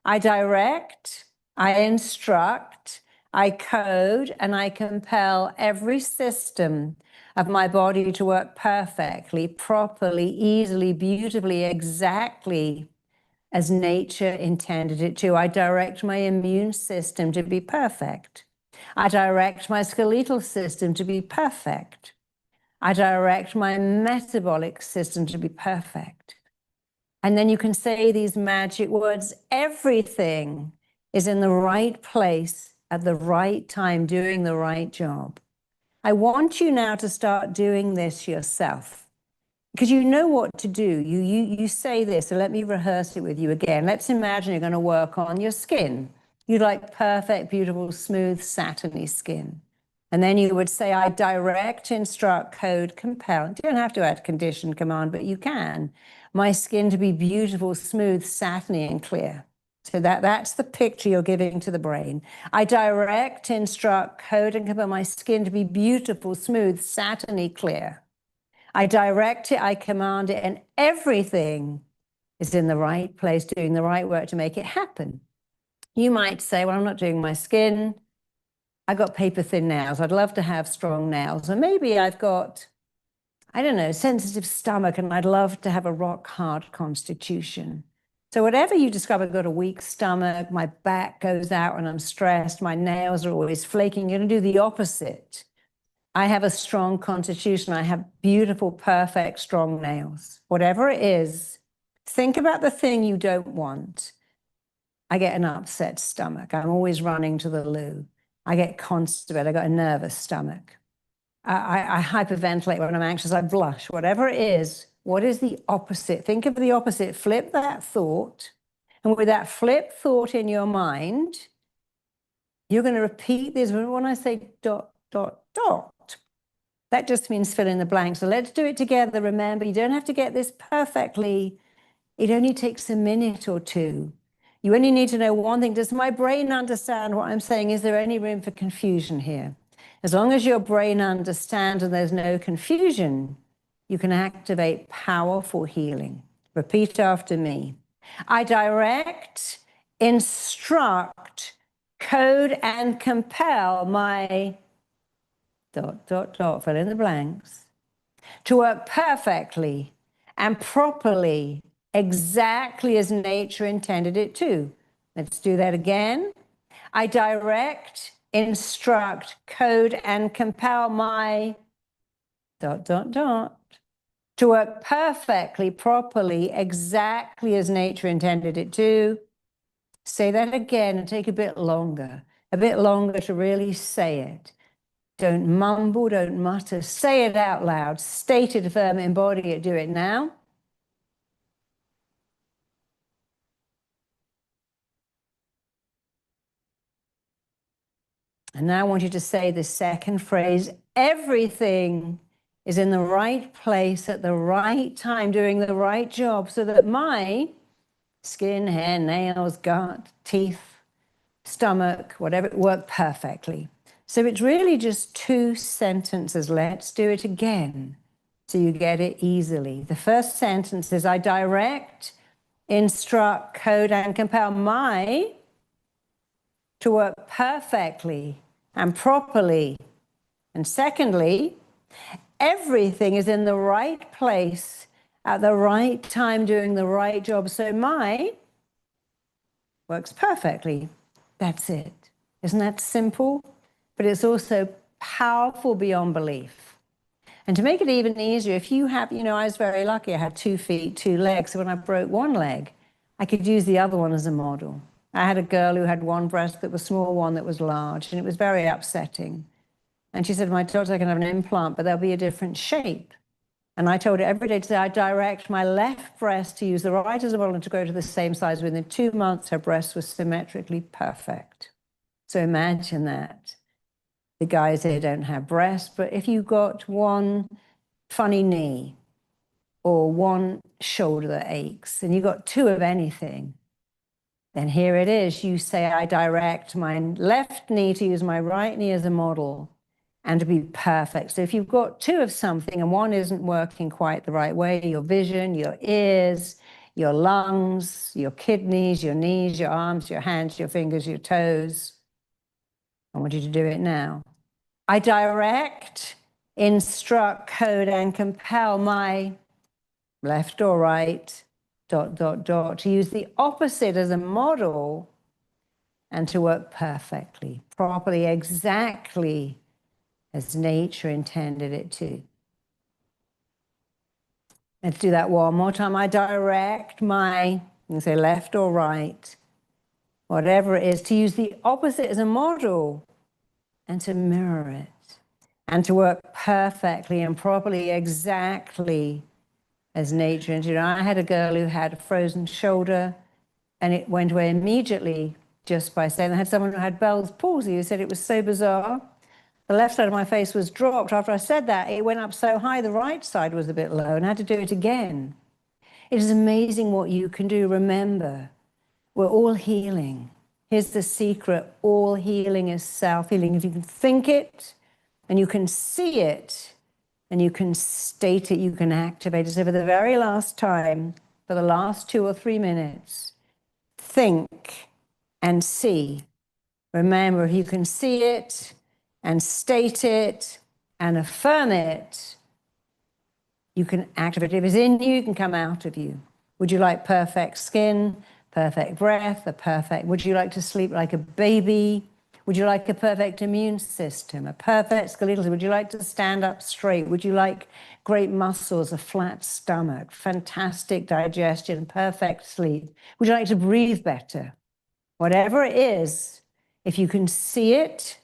I direct, I instruct, I code, and I compel every system of my body to work perfectly, properly, easily, beautifully, exactly as nature intended it to. I direct my immune system to be perfect. I direct my skeletal system to be perfect. I direct my metabolic system to be perfect. And then you can say these magic words. Everything is in the right place at the right time, doing the right job. I want you now to start doing this yourself because you know what to do. You say this, so let me rehearse it with you again. Let's imagine you're going to work on your skin. You'd like perfect, beautiful, smooth, satiny skin. And then you would say, I direct, instruct, code, compel. You don't have to add condition, command, but you can. My skin to be beautiful, smooth, satiny, and clear. So that's the picture you're giving to the brain. I direct, instruct, code, and compel my skin to be beautiful, smooth, satiny, clear. I direct it, I command it, and everything is in the right place, doing the right work to make it happen. You might say, well, I'm not doing my skin. I've got paper thin nails. I'd love to have strong nails. Or maybe I've got, I don't know, sensitive stomach, and I'd love to have a rock hard constitution. So whatever you discover, I've got a weak stomach, my back goes out when I'm stressed, my nails are always flaking, you're going to do the opposite. I have a strong constitution. I have beautiful, perfect, strong nails. Whatever it is, think about the thing you don't want. I get an upset stomach. I'm always running to the loo. I get constipated. I got a nervous stomach. I hyperventilate when I'm anxious. I blush. Whatever it is, what is the opposite? Think of the opposite. Flip that thought. And with that flip thought in your mind, you're going to repeat this. When I say ... that just means fill in the blank. So let's do it together. Remember, you don't have to get this perfectly. It only takes a minute or two. You only need to know one thing. Does my brain understand what I'm saying? Is there any room for confusion here? As long as your brain understands and there's no confusion, you can activate powerful healing. Repeat after me. I direct, instruct, code, and compel my ... fill in the blanks, to work perfectly and properly, exactly as nature intended it to. Let's do that again. I direct, instruct, code, and compel my ... to work perfectly, properly, exactly as nature intended it to. Say that again and take a bit longer to really say it. Don't mumble, don't mutter, say it out loud, state it, affirm it, embody it, do it now. And now I want you to say the second phrase. Everything is in the right place at the right time, doing the right job, so that my skin, hair, nails, gut, teeth, stomach, whatever, work perfectly. So it's really just 2 sentences. Let's do it again so you get it easily. The first sentence is, I direct, instruct, code, and compel my to work perfectly and properly. And secondly, everything is in the right place at the right time doing the right job. So my works perfectly. That's it. Isn't that simple? But it's also powerful beyond belief. And to make it even easier, if you have, I was very lucky. I had 2 feet, 2 legs. So when I broke one leg, I could use the other one as a model. I had a girl who had one breast that was small, one that was large, and it was very upsetting. And she said, my daughter, I can have an implant, but there'll be a different shape. And I told her every day to say, I direct my left breast to use the right as a model and to grow to the same size. Within 2 months, her breast was symmetrically perfect. So imagine that. The guys here don't have breasts, but if you got one funny knee or one shoulder that aches, and you got 2 of anything, then here it is. You say, I direct my left knee to use my right knee as a model and to be perfect. So if you've got 2 of something and one isn't working quite the right way, your vision, your ears, your lungs, your kidneys, your knees, your arms, your hands, your fingers, your toes, I want you to do it now. I direct, instruct, code, and compel my left or right, ... to use the opposite as a model and to work perfectly, properly, exactly as nature intended it to. Let's do that one more time. I direct my, you can say left or right, whatever it is, to use the opposite as a model and to mirror it and to work perfectly and properly, exactly as nature intended. I had a girl who had a frozen shoulder and it went away immediately just by saying. I had someone who had Bell's palsy who said it was so bizarre. The left side of my face was dropped. After I said that, it went up so high, the right side was a bit low, and I had to do it again. It is amazing what you can do. Remember, we're all healing. Here's the secret. All healing is self-healing. If you can think it and you can see it and you can state it, you can activate it. So for the very last time, for the last 2 or 3 minutes, think and see. Remember, if you can see it and state it and affirm it, you can activate it. If it's in you, it can come out of you. Would you like perfect skin, perfect breath, would you like to sleep like a baby? Would you like a perfect immune system, a perfect skeletal system? Would you like to stand up straight? Would you like great muscles, a flat stomach, fantastic digestion, perfect sleep? Would you like to breathe better? Whatever it is, if you can see it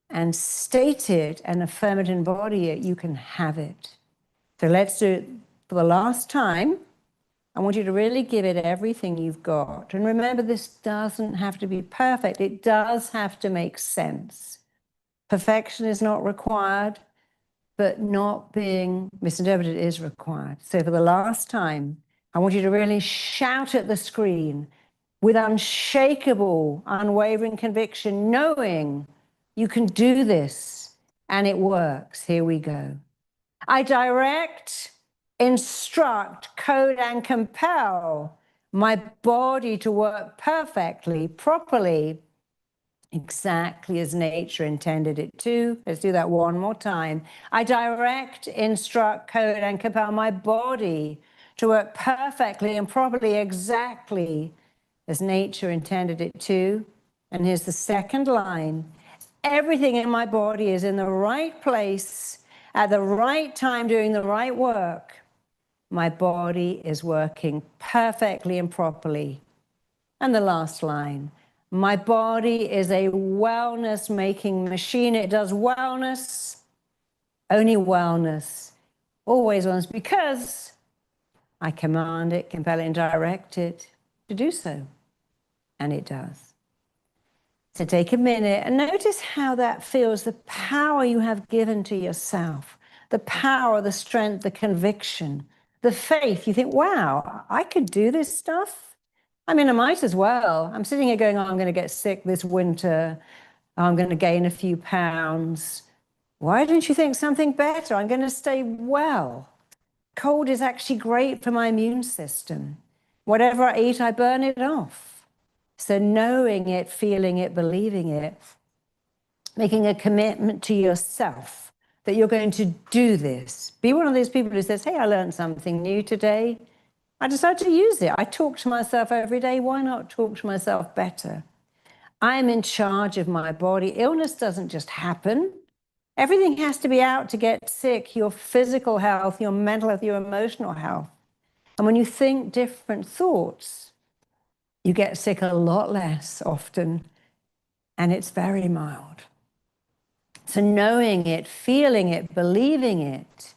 and state it and affirm it and embody it, you can have it. So let's do it for the last time. I want you to really give it everything you've got. And remember, this doesn't have to be perfect. It does have to make sense. Perfection is not required, but not being misinterpreted is required. So for the last time, I want you to really shout at the screen with unshakable, unwavering conviction, knowing you can do this and it works. Here we go. I direct, instruct, code, and compel my body to work perfectly, properly, exactly as nature intended it to. Let's do that one more time. I direct, instruct, code, and compel my body to work perfectly and properly, exactly as nature intended it to. And here's the second line. Everything in my body is in the right place at the right time doing the right work. My body is working perfectly and properly. And the last line, my body is a wellness-making machine. It does wellness, only wellness, always wellness, because I command it, compel it, and direct it to do so. And it does. So take a minute and notice how that feels, the power you have given to yourself, the power, the strength, the conviction, the faith. You think, wow, I could do this stuff. I mean, I might as well. I'm sitting here going, oh, I'm going to get sick this winter. I'm going to gain a few pounds. Why don't you think something better? I'm going to stay well. Cold is actually great for my immune system. Whatever I eat, I burn it off. So knowing it, feeling it, believing it, making a commitment to yourself that you're going to do this. Be one of those people who says, hey, I learned something new today. I decided to use it. I talk to myself every day. Why not talk to myself better? I'm in charge of my body. Illness doesn't just happen. Everything has to be out to get sick, your physical health, your mental health, your emotional health. And when you think different thoughts, you get sick a lot less often, and it's very mild. So knowing it, feeling it, believing it,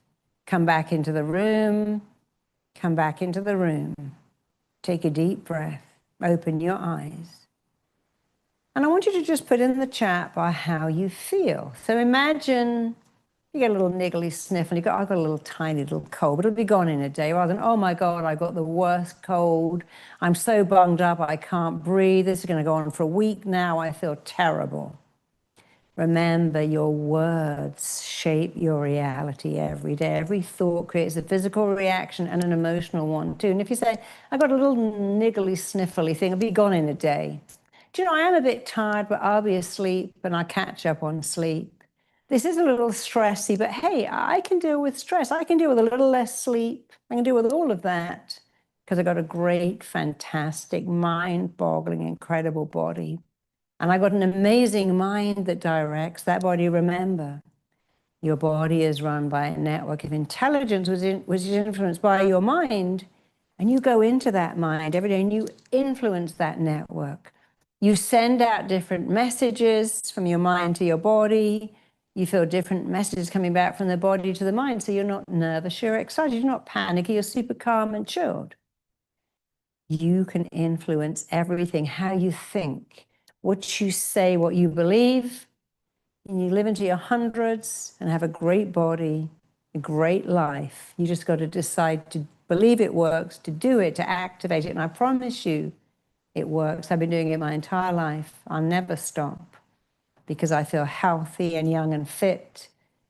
come back into the room, come back into the room. Take a deep breath, open your eyes. And I want you to just put in the chat by how you feel. So imagine you get a little niggly sniff and I've got a little tiny little cold, but it'll be gone in a day, rather than, oh my God, I got the worst cold. I'm so bunged up, I can't breathe. This is going to go on for a week now. I feel terrible. Remember, your words shape your reality every day. Every thought creates a physical reaction and an emotional one too. And if you say, I've got a little niggly, sniffly thing, it'll be gone in a day. Do you know, I am a bit tired, but I'll be asleep and I'll catch up on sleep. This is a little stressy, but hey, I can deal with stress. I can deal with a little less sleep. I can deal with all of that because I've got a great, fantastic, mind-boggling, incredible body. And I got an amazing mind that directs that body. Remember, your body is run by a network of intelligence which is influenced by your mind. And you go into that mind every day and you influence that network. You send out different messages from your mind to your body. You feel different messages coming back from the body to the mind. So you're not nervous, you're excited, you're not panicky, you're super calm and chilled. You can influence everything, how you think, what you say, what you believe, and you live into your hundreds and have a great body, a great life. You just got to decide to believe it works, to do it, to activate it. And I promise you, it works. I've been doing it my entire life. I'll never stop because I feel healthy and young and fit,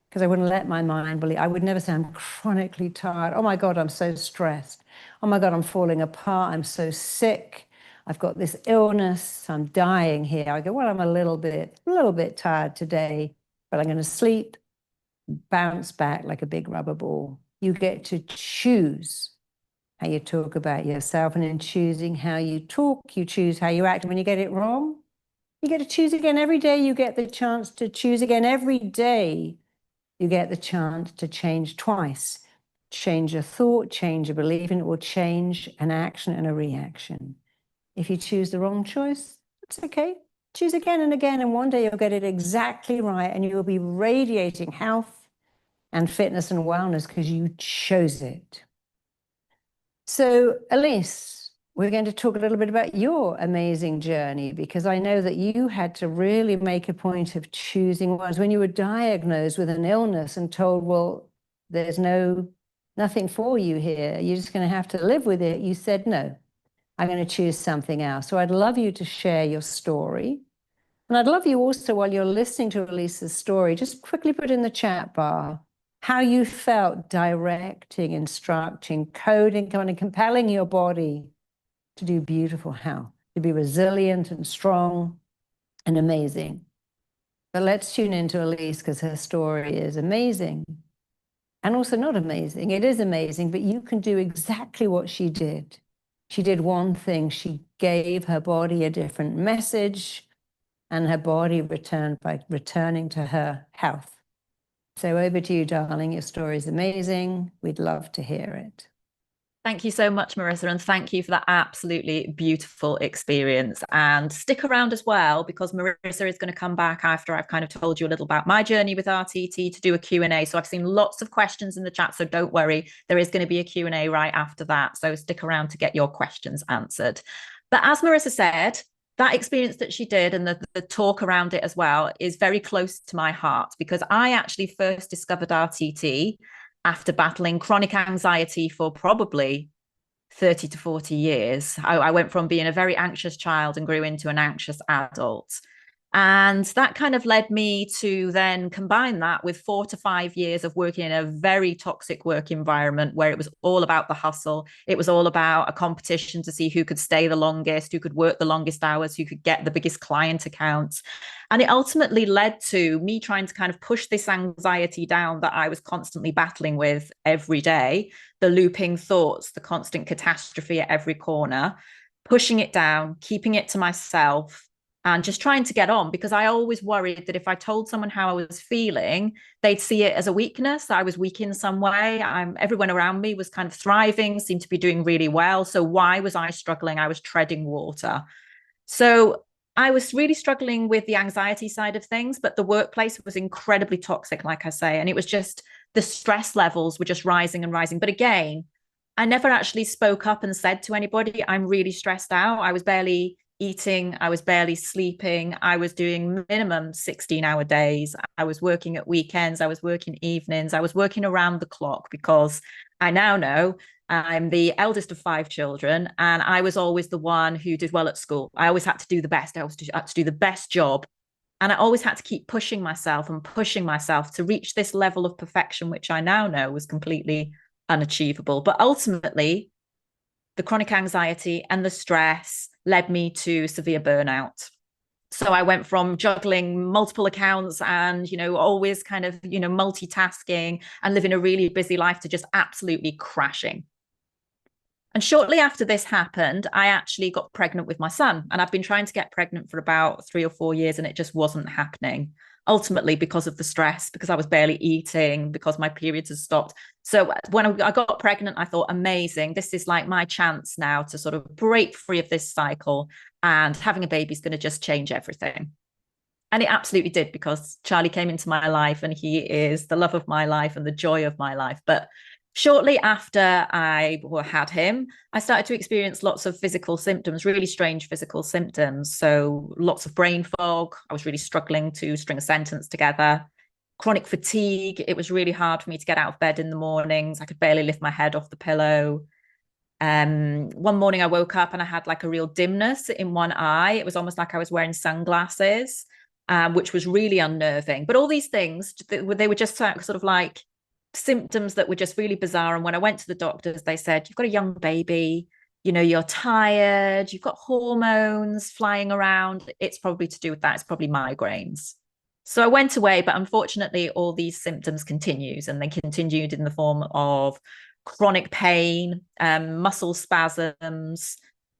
because I wouldn't let my mind believe. I would never say I'm chronically tired. Oh my God, I'm so stressed. Oh my God, I'm falling apart. I'm so sick. I've got this illness. I'm dying here. I go, well, I'm a little bit tired today, but I'm going to sleep, bounce back like a big rubber ball. You get to choose how you talk about yourself, and in choosing how you talk, you choose how you act. And when you get it wrong, you get to choose again. Every day you get the chance to choose again. Every day you get the chance to change twice. Change a thought, change a belief, and it will change an action and a reaction. If you choose the wrong choice, it's okay. Choose again and again, and one day you'll get it exactly right, and you will be radiating health and fitness and wellness because you chose it. So, Elise, we're going to talk a little bit about your amazing journey, because I know that you had to really make a point of choosing ones. When you were diagnosed with an illness and told, well, there's nothing for you here, you're just going to have to live with it, you said, no, I'm going to choose something else. So I'd love you to share your story. And I'd love you also, while you're listening to Elise's story, just quickly put in the chat bar how you felt directing, instructing, coding, kind of compelling your body to do beautiful health, to be resilient and strong and amazing. But let's tune into Elise, because her story is amazing. And also not amazing. It is amazing, but you can do exactly what she did. She did one thing. She gave her body a different message, and her body returned by returning to her health. So over to you, darling. Your story is amazing. We'd love to hear it. Thank you so much, Marisa, and thank you for that absolutely beautiful experience. And stick around as well, because Marisa is going to come back after I've kind of told you a little about my journey with RTT to do a Q&A. So I've seen lots of questions in the chat, so don't worry. There is going to be a Q&A right after that. So stick around to get your questions answered. But as Marisa said, that experience that she did and the talk around it as well is very close to my heart, because I actually first discovered RTT after battling chronic anxiety for probably 30 to 40 years. I went from being a very anxious child and grew into an anxious adult. And that kind of led me to then combine that with 4 to 5 years of working in a very toxic work environment where it was all about the hustle. It was all about a competition to see who could stay the longest, who could work the longest hours, who could get the biggest client accounts. And it ultimately led to me trying to kind of push this anxiety down that I was constantly battling with every day, the looping thoughts, the constant catastrophe at every corner, pushing it down, keeping it to myself, and just trying to get on, because I always worried that if I told someone how I was feeling, they'd see it as a weakness, that I was weak in some way. Everyone around me was kind of thriving, seemed to be doing really well. So why was I struggling? I was treading water. So I was really struggling with the anxiety side of things, but the workplace was incredibly toxic, like I say, and it was just the stress levels were just rising and rising. But again, I never actually spoke up and said to anybody, I'm really stressed out. I was barely eating, I was barely sleeping, I was doing minimum 16-hour days, I was working at weekends, I was working evenings, I was working around the clock, because I now know I'm the eldest of 5 children, and I was always the one who did well at school. I always had to do the best. I always had to do the best job. And I always had to keep pushing myself to reach this level of perfection, which I now know was completely unachievable. But ultimately, the chronic anxiety and the stress led me to severe burnout. So I went from juggling multiple accounts and, always kind of, multitasking and living a really busy life to just absolutely crashing. And shortly after this happened, I actually got pregnant with my son. And I've been trying to get pregnant for about 3 or 4 years, and it just wasn't happening. Ultimately, because of the stress, because I was barely eating, because my periods had stopped. So when I got pregnant, I thought, amazing, this is like my chance now to sort of break free of this cycle, and having a baby is going to just change everything. And it absolutely did, because Charlie came into my life and he is the love of my life and the joy of my life. But shortly after I had him, I started to experience lots of physical symptoms, really strange physical symptoms. So lots of brain fog. I was really struggling to string a sentence together. Chronic fatigue. It was really hard for me to get out of bed in the mornings. I could barely lift my head off the pillow. One morning I woke up and I had like a real dimness in one eye. It was almost like I was wearing sunglasses, which was really unnerving. But all these things, they were just sort of like symptoms that were just really bizarre. And when I went to the doctors, they said, you've got a young baby, you're tired, you've got hormones flying around. It's probably to do with that. It's probably migraines. So I went away, but unfortunately, all these symptoms continued, and they continued in the form of chronic pain, muscle spasms,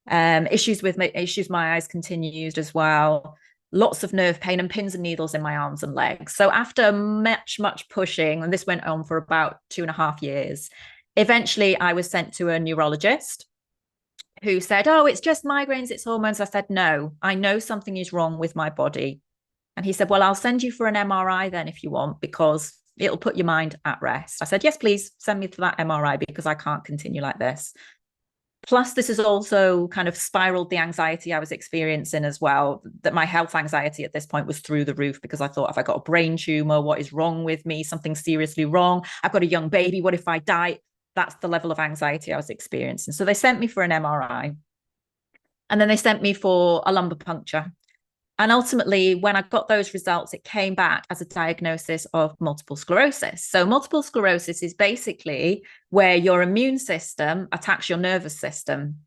issues my eyes continued as well. Lots of nerve pain and pins and needles in my arms and legs. So after much pushing, and this went on for about 2.5 years, eventually I was sent to a neurologist who said, oh, it's just migraines, it's hormones. I said, no, I know something is wrong with my body. And he said, well, I'll send you for an MRI then if you want, because it'll put your mind at rest. I said, yes, please send me to that MRI, because I can't continue like this. Plus, this has also kind of spiraled the anxiety I was experiencing as well, that my health anxiety at this point was through the roof, because I thought, have I got a brain tumor? What is wrong with me? Something seriously wrong. I've got a young baby. What if I die? That's the level of anxiety I was experiencing. So they sent me for an MRI, and then they sent me for a lumbar puncture. And ultimately, when I got those results, it came back as a diagnosis of multiple sclerosis. So multiple sclerosis is basically where your immune system attacks your nervous system.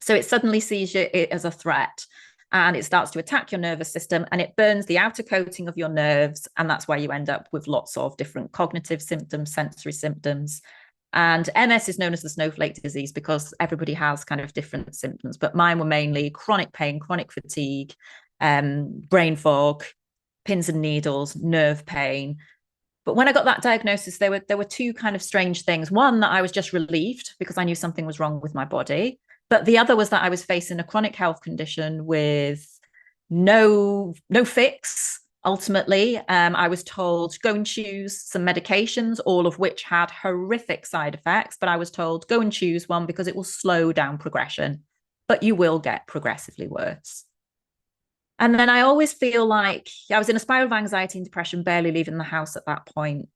So it suddenly sees it as a threat, and it starts to attack your nervous system, and it burns the outer coating of your nerves. And that's why you end up with lots of different cognitive symptoms, sensory symptoms. And MS is known as the snowflake disease, because everybody has kind of different symptoms. But mine were mainly chronic pain, chronic fatigue, brain fog, pins and needles, nerve pain. But when I got that diagnosis, there were 2 kind of strange things. One, that I was just relieved because I knew something was wrong with my body. But the other was that I was facing a chronic health condition with no fix. Ultimately, I was told, go and choose some medications, all of which had horrific side effects. But I was told, go and choose one because it will slow down progression, but you will get progressively worse. And then I always feel like I was in a spiral of anxiety and depression, barely leaving the house at that point.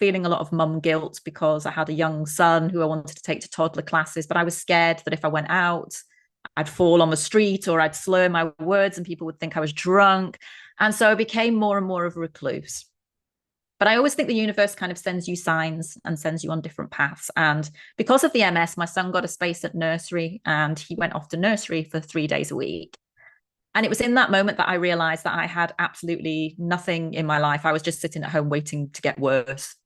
feeling a lot of mum guilt because I had a young son who I wanted to take to toddler classes, but I was scared that if I went out, I'd fall on the street or I'd slur my words and people would think I was drunk. And so I became more and more of a recluse. But I always think the universe kind of sends you signs and sends you on different paths. And because of the MS, my son got a space at nursery and he went off to nursery for 3 days a week. And it was in that moment that I realized that I had absolutely nothing in my life. I was just sitting at home waiting to get worse,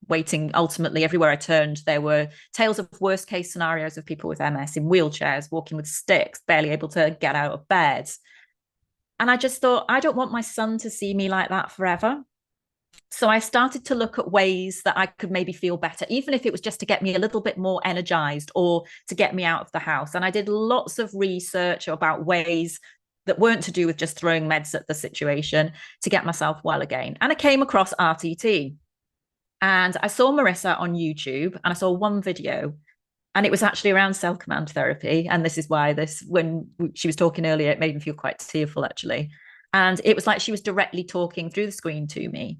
waiting. Ultimately, everywhere I turned, there were tales of worst case scenarios of people with MS in wheelchairs, walking with sticks, barely able to get out of bed. And I just thought, I don't want my son to see me like that forever. So I started to look at ways that I could maybe feel better, even if it was just to get me a little bit more energized or to get me out of the house. And I did lots of research about ways that weren't to do with just throwing meds at the situation to get myself well again. And I came across RTT. And I saw Marisa on YouTube and I saw one video and it was actually around cell command therapy. And this is why when she was talking earlier, it made me feel quite tearful actually. And it was like she was directly talking through the screen to me.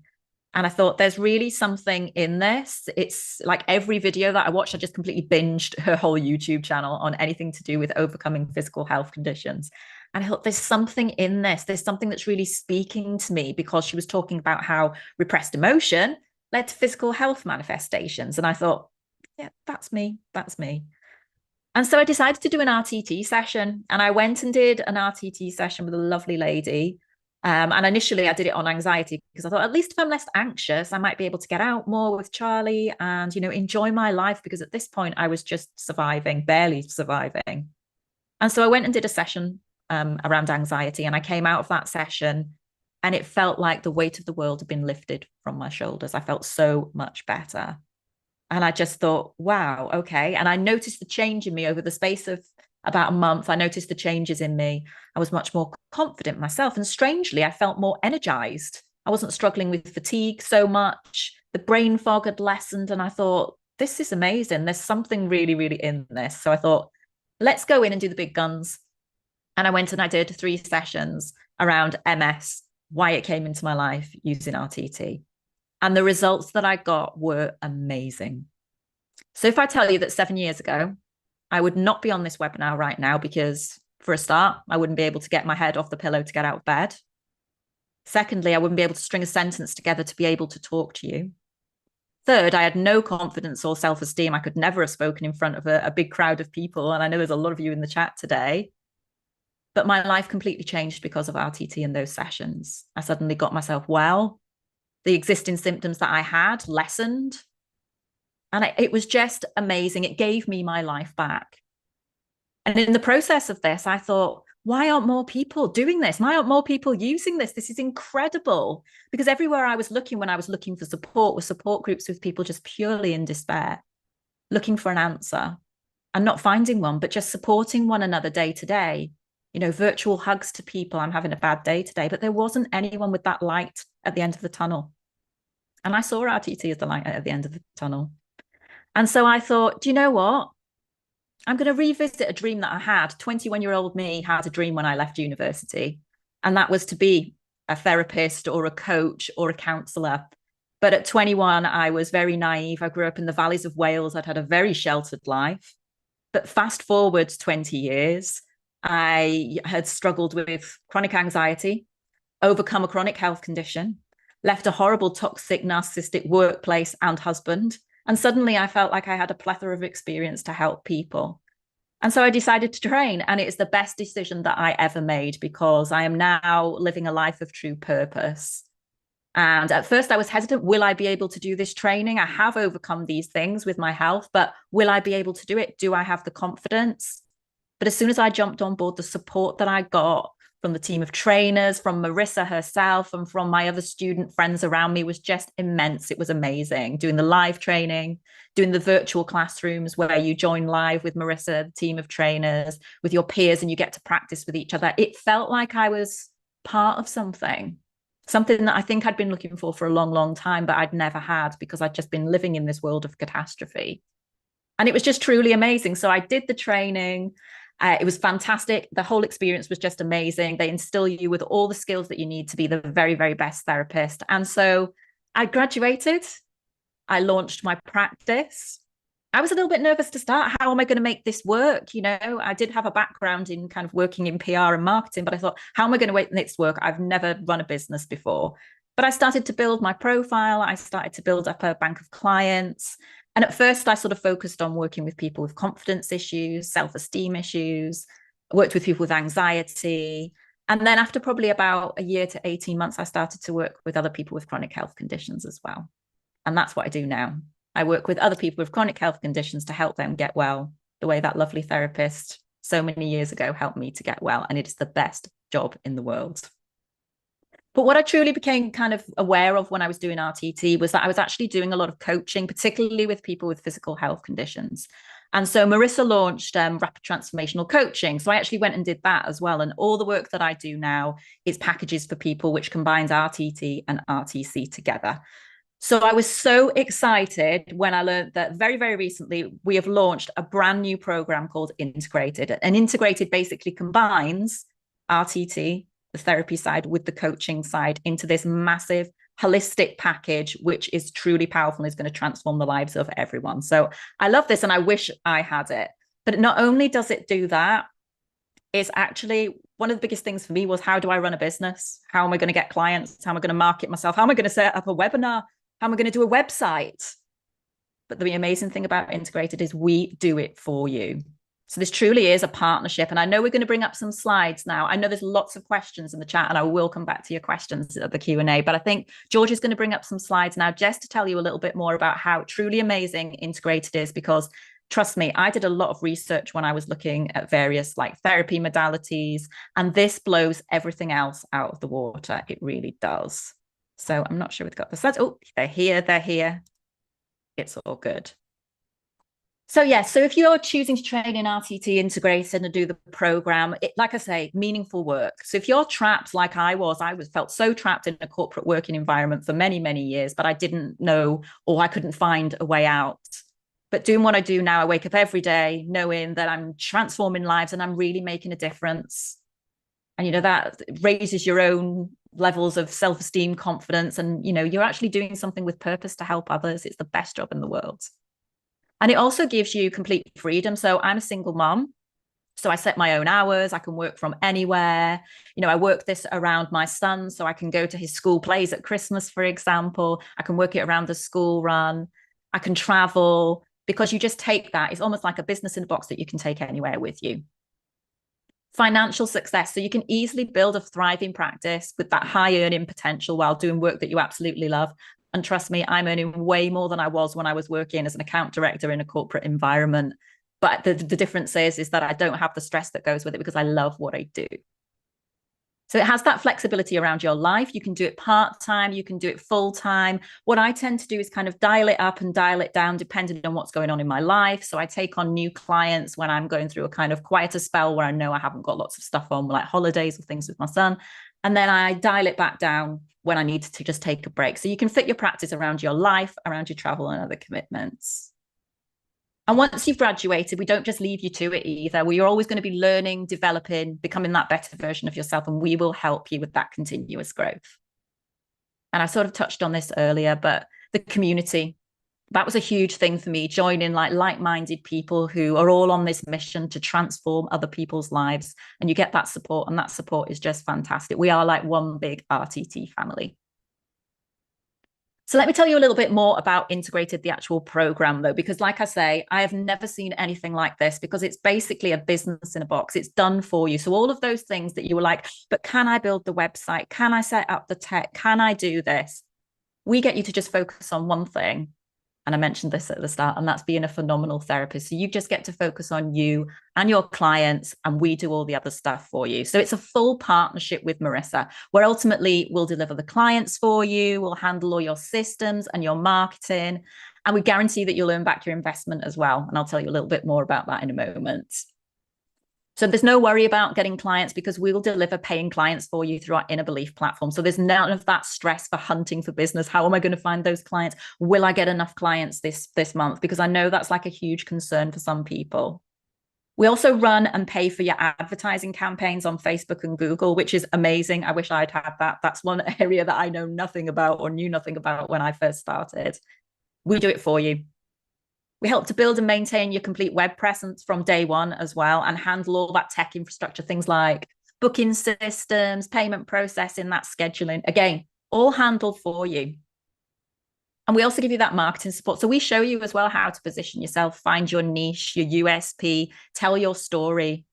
And I thought there's really something in this. It's like every video that I watched, I just completely binged her whole YouTube channel on anything to do with overcoming physical health conditions. And I thought there's something in this. There's something that's really speaking to me because she was talking about how repressed emotion led to physical health manifestations. And I thought, yeah, that's me. That's me. And so I decided to do an RTT session. And I went and did an RTT session with a lovely lady. And initially I did it on anxiety because I thought, at least if I'm less anxious, I might be able to get out more with Charlie and, enjoy my life. Because at this point I was just surviving, barely surviving. And so I went and did a session around anxiety. And I came out of that session and it felt like the weight of the world had been lifted from my shoulders. I felt so much better. And I just thought, wow, okay. And I noticed the change in me over the space of about a month. I noticed the changes in me. I was much more confident myself. And strangely, I felt more energized. I wasn't struggling with fatigue so much. The brain fog had lessened. And I thought, this is amazing. There's something really, really in this. So I thought, let's go in and do the big guns. And I went and I did 3 sessions around MS, why it came into my life using RTT. And the results that I got were amazing. So if I tell you that 7 years ago, I would not be on this webinar right now because, for a start, I wouldn't be able to get my head off the pillow to get out of bed. Secondly, I wouldn't be able to string a sentence together to be able to talk to you. Third, I had no confidence or self-esteem. I could never have spoken in front of a big crowd of people. And I know there's a lot of you in the chat today. But my life completely changed because of RTT in those sessions. I suddenly got myself well. The existing symptoms that I had lessened. And it was just amazing. It gave me my life back. And in the process of this, I thought, why aren't more people doing this? Why aren't more people using this? This is incredible. Because everywhere I was looking when I was looking for support were support groups with people just purely in despair, looking for an answer and not finding one, but just supporting one another day to day. Virtual hugs to people. I'm having a bad day today, but there wasn't anyone with that light at the end of the tunnel. And I saw RTT as the light at the end of the tunnel. And so I thought, do you know what? I'm going to revisit a dream that I had. 21-year-old me had a dream when I left university. And that was to be a therapist or a coach or a counsellor. But at 21, I was very naive. I grew up in the valleys of Wales. I'd had a very sheltered life. But fast forward 20 years, I had struggled with chronic anxiety, overcome a chronic health condition, left a horrible, toxic, narcissistic workplace and husband. And suddenly I felt like I had a plethora of experience to help people. And so I decided to train. And it's the best decision that I ever made because I am now living a life of true purpose. And at first I was hesitant. Will I be able to do this training? I have overcome these things with my health, but will I be able to do it? Do I have the confidence? But as soon as I jumped on board, the support that I got from the team of trainers, from Marisa herself, and from my other student friends around me was just immense. It was amazing. Doing the live training, doing the virtual classrooms where you join live with Marisa, the team of trainers, with your peers, and you get to practice with each other. It felt like I was part of something that I think I'd been looking for a long, long time, but I'd never had because I'd just been living in this world of catastrophe. And it was just truly amazing. So I did the training. It was fantastic. The whole experience was just amazing. They instill you with all the skills that you need to be the very, very best therapist. And so I graduated. I launched my practice. I was a little bit nervous to start. How am I going to make this work? You know, I did have a background in kind of working in PR and marketing, but I thought, how am I going to make this work? I've never run a business before. But I started to build my profile. I started to build up a bank of clients. And at first, I sort of focused on working with people with confidence issues, self-esteem issues. I worked with people with anxiety. And then after probably about a year to 18 months, I started to work with other people with chronic health conditions as well. And that's what I do now. I work with other people with chronic health conditions to help them get well, the way that lovely therapist so many years ago helped me to get well. And it is the best job in the world. But what I truly became kind of aware of when I was doing RTT was that I was actually doing a lot of coaching, particularly with people with physical health conditions. And so Marisa launched Rapid Transformational Coaching. So I actually went and did that as well. And all the work that I do now is packages for people, which combines RTT and RTC together. So I was so excited when I learned that very, very recently, we have launched a brand new program called Integrated. And Integrated basically combines RTT, the therapy side, with the coaching side into this massive holistic package, which is truly powerful and is going to transform the lives of everyone. So I love this and I wish I had it. But not only does it do that, it's actually one of the biggest things for me was, how do I run a business? How am I going to get clients? How am I going to market myself? How am I going to set up a webinar? How am I going to do a website? But the amazing thing about Integrated is we do it for you. So this truly is a partnership. And I know we're going to bring up some slides now. I know there's lots of questions in the chat and I will come back to your questions at the Q&A, but I think George is going to bring up some slides now just to tell you a little bit more about how truly amazing Integrated is, because trust me, I did a lot of research when I was looking at various like therapy modalities, and this blows everything else out of the water. It really does. So I'm not sure we've got the slides. Oh, they're here. It's all good. So yeah, so if you're choosing to train in RTT Integrated and do the program, like I say, meaningful work. So if you're trapped like I felt so trapped in a corporate working environment for many, many years, but I didn't know, or I couldn't find a way out. But doing what I do now, I wake up every day knowing that I'm transforming lives and I'm really making a difference. And, you know, that raises your own levels of self-esteem, confidence, and, you know, you're actually doing something with purpose to help others. It's the best job in the world. And it also gives you complete freedom. So I'm a single mom. So I set my own hours. I can work from anywhere. You know, I work this around my son. So I can go to his school plays at Christmas, for example. I can work it around the school run. I can travel, because you just take that. It's almost like a business in a box that you can take anywhere with you. Financial success. So you can easily build a thriving practice with that high earning potential while doing work that you absolutely love. And trust me, I'm earning way more than I was when I was working as an account director in a corporate environment. But the difference is that I don't have the stress that goes with it because I love what I do. So it has that flexibility around your life. You can do it part-time, you can do it full-time. What I tend to do is kind of dial it up and dial it down depending on what's going on in my life. So I take on new clients when I'm going through a kind of quieter spell where I know I haven't got lots of stuff on, like holidays or things with my son. And then I dial it back down when I need to just take a break. So you can fit your practice around your life, around your travel and other commitments. And once you've graduated, we don't just leave you to it either. You're always going to be learning, developing, becoming that better version of yourself, and we will help you with that continuous growth. And I sort of touched on this earlier, but the community, that was a huge thing for me, joining like-minded people who are all on this mission to transform other people's lives. And you get that support, and that support is just fantastic. We are like one big RTT family. So let me tell you a little bit more about Integrated, the actual program, though, because like I say, I have never seen anything like this, because it's basically a business in a box. It's done for you. So all of those things that you were like, but can I build the website? Can I set up the tech? Can I do this? We get you to just focus on one thing. And I mentioned this at the start, and that's being a phenomenal therapist. So you just get to focus on you and your clients, and we do all the other stuff for you. So it's a full partnership with Marisa, where ultimately we'll deliver the clients for you, we'll handle all your systems and your marketing, and we guarantee that you'll earn back your investment as well. And I'll tell you a little bit more about that in a moment. So there's no worry about getting clients, because we will deliver paying clients for you through our Inner Belief platform. So there's none of that stress for hunting for business. How am I going to find those clients? Will I get enough clients this month? Because I know that's like a huge concern for some people. We also run and pay for your advertising campaigns on Facebook and Google, which is amazing. I wish I'd had that. That's one area that I know nothing about or knew nothing about when I first started. We do it for you. We help to build and maintain your complete web presence from day one as well, and handle all that tech infrastructure, things like booking systems, payment processing, that scheduling. Again, all handled for you. And we also give you that marketing support. So we show you as well how to position yourself, find your niche, your USP, tell your story.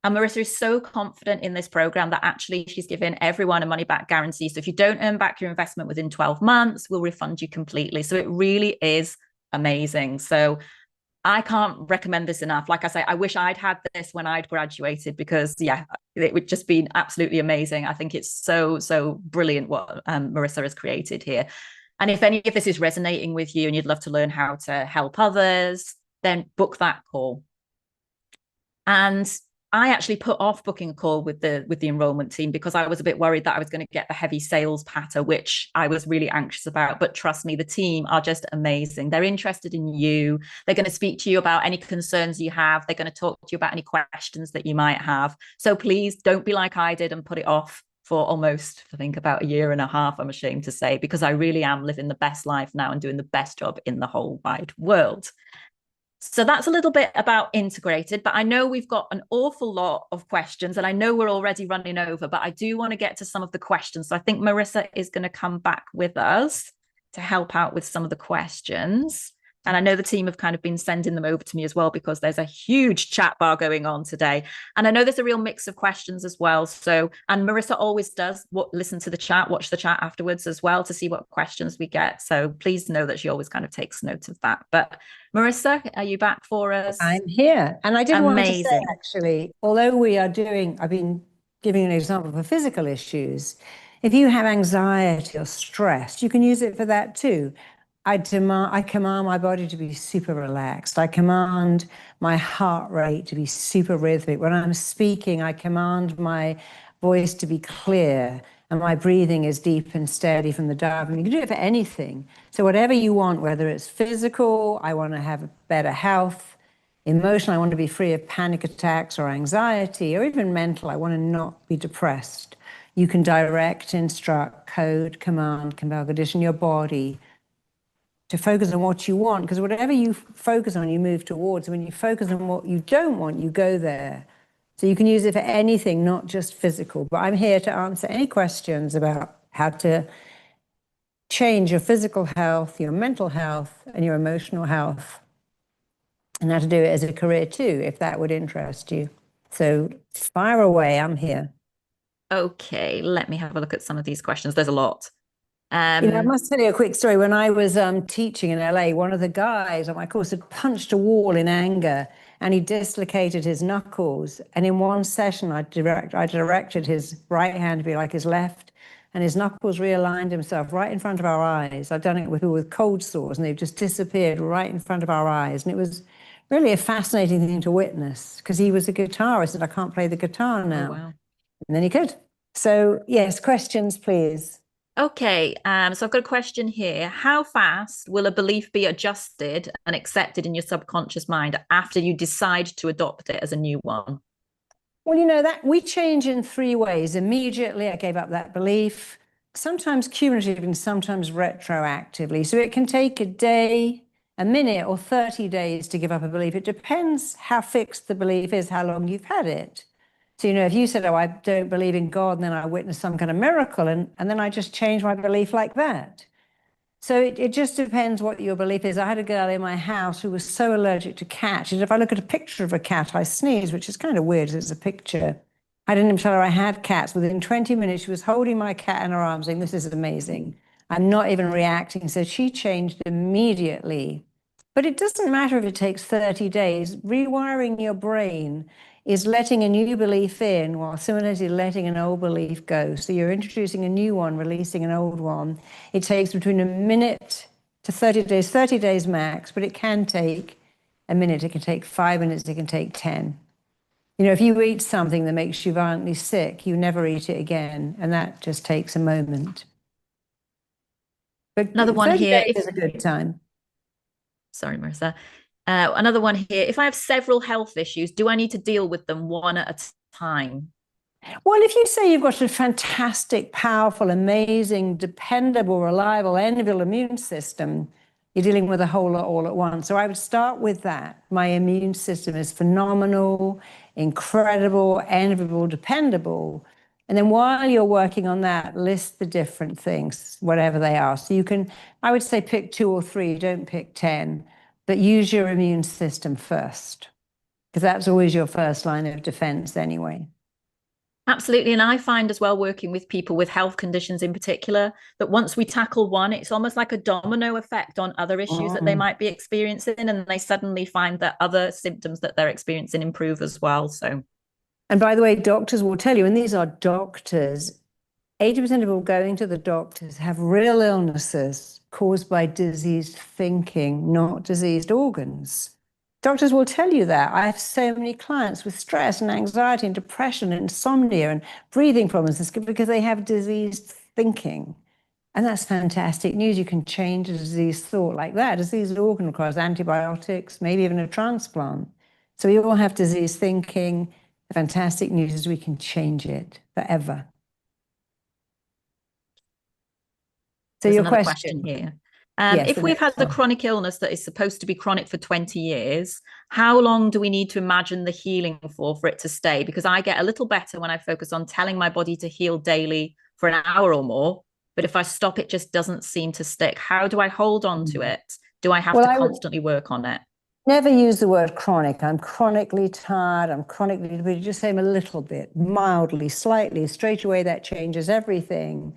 And Marisa is so confident in this program that actually she's given everyone a money back guarantee. So if you don't earn back your investment within 12 months, we'll refund you completely. So it really is amazing. So I can't recommend this enough. Like I say, I wish I'd had this when I'd graduated, because yeah, it would just been absolutely amazing. I think it's so brilliant what Marisa has created here. And if any of this is resonating with you and you'd love to learn how to help others, then book that call. And I actually put off booking a call with the enrollment team because I was a bit worried that I was going to get the heavy sales patter, which I was really anxious about. But trust me, the team are just amazing. They're interested in you. They're going to speak to you about any concerns you have. They're going to talk to you about any questions that you might have. So please don't be like I did and put it off for almost, I think, about 1.5 years, I'm ashamed to say, because I really am living the best life now and doing the best job in the whole wide world. So that's a little bit about integrated, but I know we've got an awful lot of questions and I know we're already running over, but I do want to get to some of the questions. So I think Marisa is going to come back with us to help out with some of the questions. And I know the team have kind of been sending them over to me as well, because there's a huge chat bar going on today. And I know there's a real mix of questions as well. So, and Marisa always does listen to the chat, watch the chat afterwards as well to see what questions we get. So please know that she always kind of takes note of that. But Marisa, are you back for us? I'm here. And I did want to say, actually, although we are doing, I've been giving an example for physical issues. If you have anxiety or stress, you can use it for that too. I command my body to be super relaxed. I command my heart rate to be super rhythmic. When I'm speaking, I command my voice to be clear and my breathing is deep and steady from the diaphragm. You can do it for anything. So whatever you want, whether it's physical, I want to have better health, emotional, I want to be free of panic attacks or anxiety, or even mental, I want to not be depressed. You can direct, instruct, code, command, condition your body to focus on what you want, because whatever you focus on, you move towards. When you focus on what you don't want, you go there. So you can use it for anything, not just physical. But I'm here to answer any questions about how to change your physical health, your mental health, and your emotional health, and how to do it as a career too, if that would interest you. So fire away, I'm here. Okay, let me have a look at some of these questions. There's a lot. I must tell you a quick story. When I was teaching in LA, one of the guys on my course had punched a wall in anger and he dislocated his knuckles. And in one session, I directed his right hand to be like his left, and his knuckles realigned himself right in front of our eyes. I've done it with people with cold sores, and they've just disappeared right in front of our eyes. And it was really a fascinating thing to witness, because he was a guitarist and I can't play the guitar now. Oh, wow. And then he could. So yes, questions, please. Okay, so I've got a question here. How fast will a belief be adjusted and accepted in your subconscious mind after you decide to adopt it as a new one? Well, that we change in 3 ways. Immediately, I gave up that belief, sometimes cumulatively and sometimes retroactively. So it can take a day, a minute, or 30 days to give up a belief. It depends how fixed the belief is, how long you've had it. So, if you said, oh, I don't believe in God, and then I witnessed some kind of miracle, and then I just changed my belief like that. So it just depends what your belief is. I had a girl in my house who was so allergic to cats. And if I look at a picture of a cat, I sneeze, which is kind of weird as it's a picture. I didn't even tell her I had cats. Within 20 minutes, she was holding my cat in her arms saying, this is amazing. I'm not even reacting. So she changed immediately. But it doesn't matter if it takes 30 days. Rewiring your brain is letting a new belief in while simultaneously letting an old belief go. So you're introducing a new one, releasing an old one. It takes between a minute to 30 days max, but it can take a minute, it can take 5 minutes, it can take 10. If you eat something that makes you violently sick, you never eat it again, and that just takes a moment. But another one here is a good time. Sorry, Marisa. Another one here. If I have several health issues, do I need to deal with them one at a time? Well, if you say you've got a fantastic, powerful, amazing, dependable, reliable, enviable immune system, You're dealing with a whole lot all at once. So I would start with that. My immune system is phenomenal, incredible, enviable, dependable. And then while you're working on that, list the different things, whatever they are. So you can, I would say, pick 2 or 3, don't pick 10, but use your immune system first, because that's always your first line of defense anyway. Absolutely. And I find as well, working with people with health conditions in particular, that once we tackle one, it's almost like a domino effect on other issues that they might be experiencing. And they suddenly find that other symptoms that they're experiencing improve as well. So, and by the way, doctors will tell you, and these are doctors, 80% of people going to the doctors have real illnesses caused by diseased thinking, not diseased organs. Doctors will tell you that. I have so many clients with stress and anxiety and depression and insomnia and breathing problems because they have diseased thinking. And that's fantastic news. You can change a diseased thought like that. Diseased organ requires antibiotics, maybe even a transplant. So we all have diseased thinking. The fantastic news is we can change it forever. So there's your another question here. Yes, if we've had a chronic illness that is supposed to be chronic for 20 years, how long do we need to imagine the healing for it to stay? Because I get a little better when I focus on telling my body to heal daily for an hour or more. But if I stop, it just doesn't seem to stick. How do I hold on to it? Do I have to constantly work on it? Never use the word chronic. I'm chronically tired. I'm chronically, but just say a little bit, mildly, slightly, straight away that changes everything.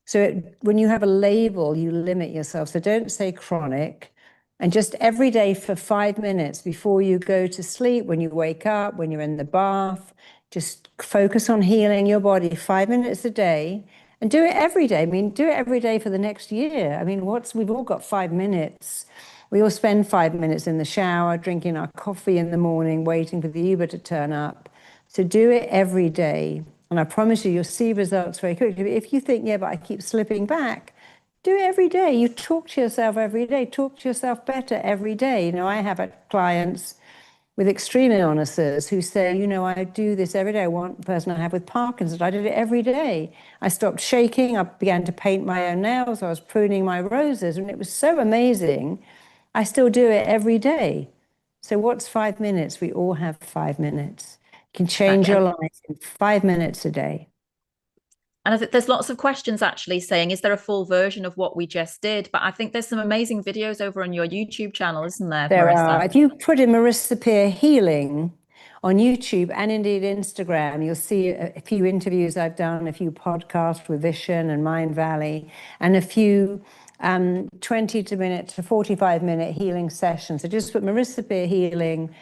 So when you have a label, you limit yourself. So don't say chronic. And just every day for 5 minutes before you go to sleep, when you wake up, when you're in the bath, just focus on healing your body 5 minutes a day and do it every day. I mean, do it every day for the next year. I mean, we've all got 5 minutes. We all spend 5 minutes in the shower, drinking our coffee in the morning, waiting for the Uber to turn up. So do it every day. And I promise you, you'll see results very quickly. If you think, yeah, but I keep slipping back, do it every day. You talk to yourself every day. Talk to yourself better every day. You know, I have clients with extreme illnesses who say, you know, I do this every day. One person I have with Parkinson's, I did it every day. I stopped shaking. I began to paint my own nails. I was pruning my roses. And it was so amazing. I still do it every day. So what's 5 minutes? We all have 5 minutes. You can change your life in 5 minutes a day. And I think there's lots of questions actually saying, is there a full version of what we just did? But I think there's some amazing videos over on your YouTube channel, isn't there, There Marisa? are. If you put in Marisa Peer Healing on YouTube and indeed Instagram, you'll see a few interviews I've done, a few podcasts with Vision and Mind Valley, and a few 20 to 45 minute healing sessions. So just put Marisa Peer Healing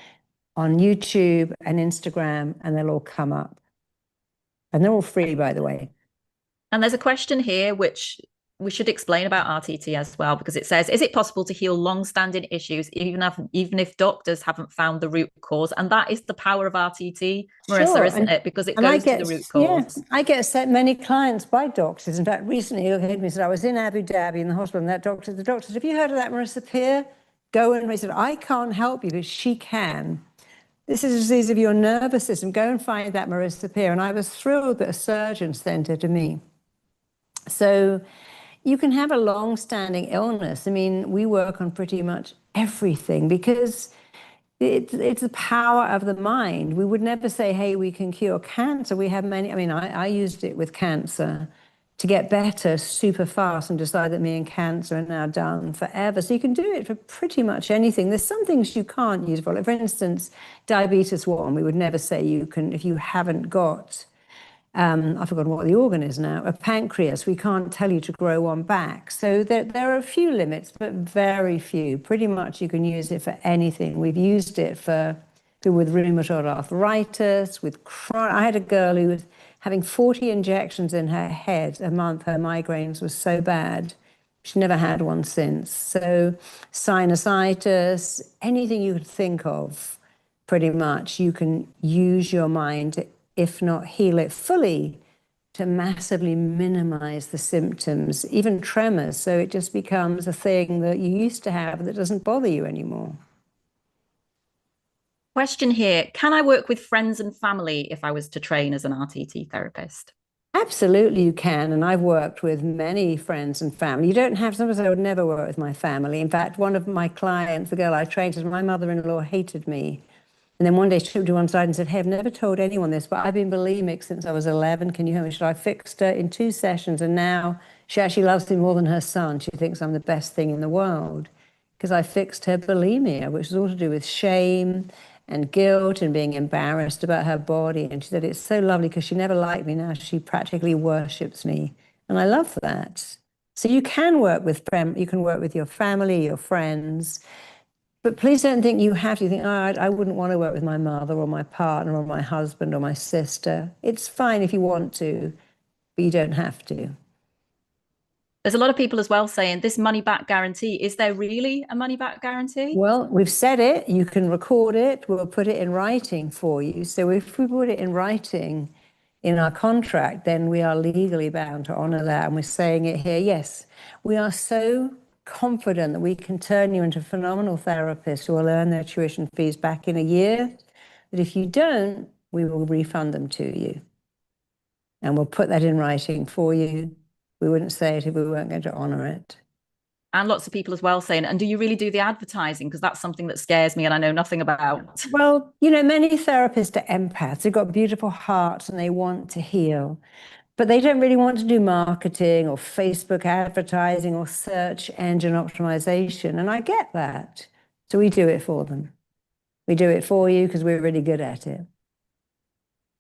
on YouTube and Instagram and they'll all come up. And they're all free, by the way. And there's a question here which we should explain about RTT as well, because it says, is it possible to heal long-standing issues even if doctors haven't found the root cause? And that is the power of RTT, Marisa, Sure. isn't it? Because it goes to the root cause. Yeah, I get sent many clients by doctors. In fact, recently he came to me and said, I was in Abu Dhabi in the hospital, and the doctor said, have you heard of that Marisa Peer? Go and he said, I can't help you, but she can. This is a disease of your nervous system. Go and find that Marisa Peer. And I was thrilled that a surgeon sent her to me. So you can have a long-standing illness. I mean, we work on pretty much everything because it's the power of the mind. We would never say, hey, we can cure cancer. We have many, I mean, I used it with cancer to get better super fast and decide that me and cancer are now done forever. So you can do it for pretty much anything. There's some things you can't use for. For instance, diabetes 1, we would never say you can, if you haven't got I've forgotten what the organ is now, a pancreas. We can't tell you to grow one back. So there are a few limits, but very few. Pretty much you can use it for anything. We've used it for people with rheumatoid arthritis, I had a girl who was having 40 injections in her head a month. Her migraines were so bad. She's never had one since. So sinusitis, anything you could think of, pretty much, you can use your mind to, if not heal it fully, to massively minimize the symptoms, even tremors. So it just becomes a thing that you used to have that doesn't bother you anymore. Question here, can I work with friends and family if I was to train as an RTT therapist? Absolutely, you can. And I've worked with many friends and family. You don't have, sometimes I would never work with my family. In fact, one of my clients, the girl I trained, said my mother-in-law hated me. And then one day she took me to one side and said, hey, I've never told anyone this, but I've been bulimic since I was 11. Can you help me? She said, I fixed her in 2 sessions, and now she actually loves me more than her son. She thinks I'm the best thing in the world because I fixed her bulimia, which is all to do with shame and guilt and being embarrassed about her body. And she said, it's so lovely because she never liked me. Now she practically worships me. And I love that. So you can work with your family, your friends. But please don't think you have to. You think, oh, I wouldn't want to work with my mother or my partner or my husband or my sister. It's fine if you want to, but you don't have to. There's a lot of people as well saying this money back guarantee. Is there really a money back guarantee? Well, we've said it. You can record it. We'll put it in writing for you. So if we put it in writing in our contract, then we are legally bound to honor that. And we're saying it here. Yes, we are so confident that we can turn you into phenomenal therapists who will earn their tuition fees back in a year, that if you don't, we will refund them to you. And we'll put that in writing for you. We wouldn't say it if we weren't going to honor it. And lots of people as well saying, and do you really do the advertising? Because that's something that scares me and I know nothing about. Well, you know, many therapists are empaths. They've got beautiful hearts and they want to heal. But they don't really want to do marketing or Facebook advertising or search engine optimization. And I get that. So we do it for them. We do it for you because we're really good at it.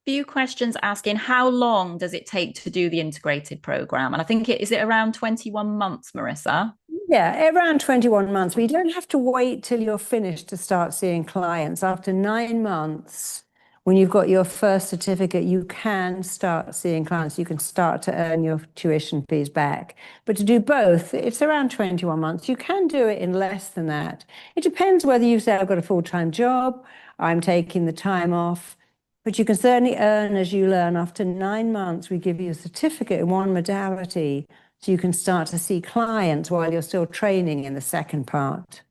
Few questions asking, how long does it take to do the integrated program? And I think is it around 21 months, Marisa? Yeah, around 21 months. But you don't have to wait till you're finished to start seeing clients. After 9 months, when you've got your first certificate, you can start seeing clients. You can start to earn your tuition fees back. But to do both, it's around 21 months. You can do it in less than that. It depends whether you say, I've got a full-time job, I'm taking the time off. But you can certainly earn as you learn. After 9 months, we give you a certificate in one modality, so you can start to see clients while you're still training in the second part.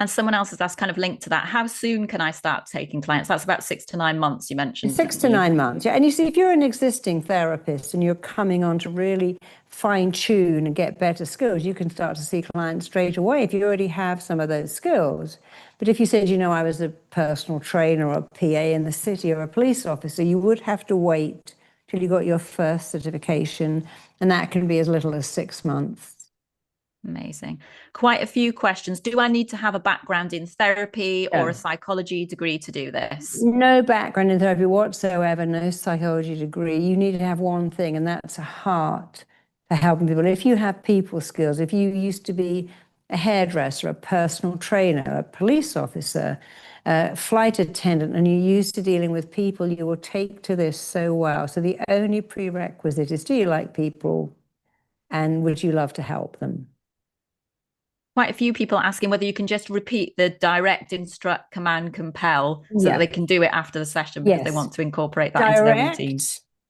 And someone else has asked, kind of linked to that, how soon can I start taking clients? That's about 6 to 9 months, you mentioned. 6 to 9 months, yeah. And you see, if you're an existing therapist and you're coming on to really fine-tune and get better skills, you can start to see clients straight away if you already have some of those skills. But if you said, you know, I was a personal trainer or a PA in the city or a police officer, you would have to wait till you got your first certification, and that can be as little as 6 months. Amazing. Quite a few questions. Do I need to have a background in therapy or a psychology degree to do this? No background in therapy whatsoever, no psychology degree. You need to have one thing, and that's a heart for helping people. If you have people skills, if you used to be a hairdresser, a personal trainer, a police officer, a flight attendant, and you're used to dealing with people, you will take to this so well. So the only prerequisite is, do you like people, and would you love to help them? Quite a few people asking whether you can just repeat the direct, instruct, command, compel, so that they can do it after the session because they want to incorporate that into their routine.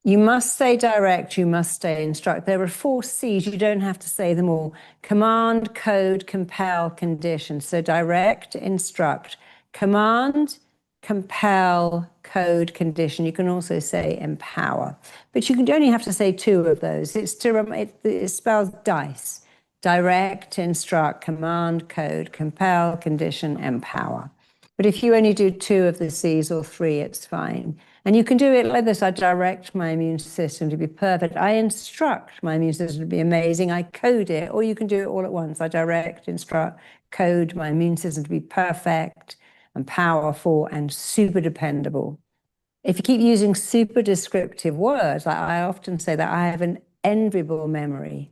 You must say direct, you must say instruct. There are 4 C's, you don't have to say them all. Command, code, compel, condition. So direct, instruct, command, compel, code, condition. You can also say empower. But you can only have to say 2 of those. It spells DICE. Direct, instruct, command, code, compel, condition, empower. But if you only do 2 of the C's or 3, it's fine. And you can do it like this. I direct my immune system to be perfect. I instruct my immune system to be amazing. I code it, or you can do it all at once. I direct, instruct, code my immune system to be perfect and powerful and super dependable. If you keep using super descriptive words, like I often say that I have an enviable memory,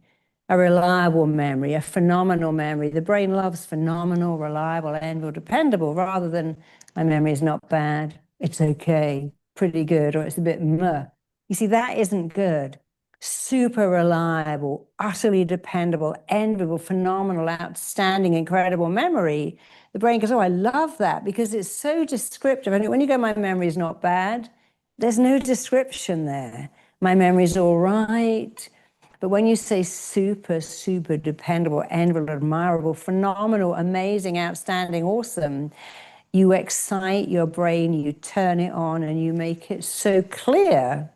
a reliable memory, a phenomenal memory. The brain loves phenomenal, reliable, enviable, dependable, rather than my memory is not bad, it's okay, pretty good, or it's a bit meh. You see, that isn't good. Super reliable, utterly dependable, enviable, phenomenal, outstanding, incredible memory. The brain goes, oh, I love that, because it's so descriptive. And when you go, my memory is not bad, there's no description there. My memory's all right. But when you say super, super dependable, enviable, admirable, phenomenal, amazing, outstanding, awesome, you excite your brain, you turn it on, and you make it so clear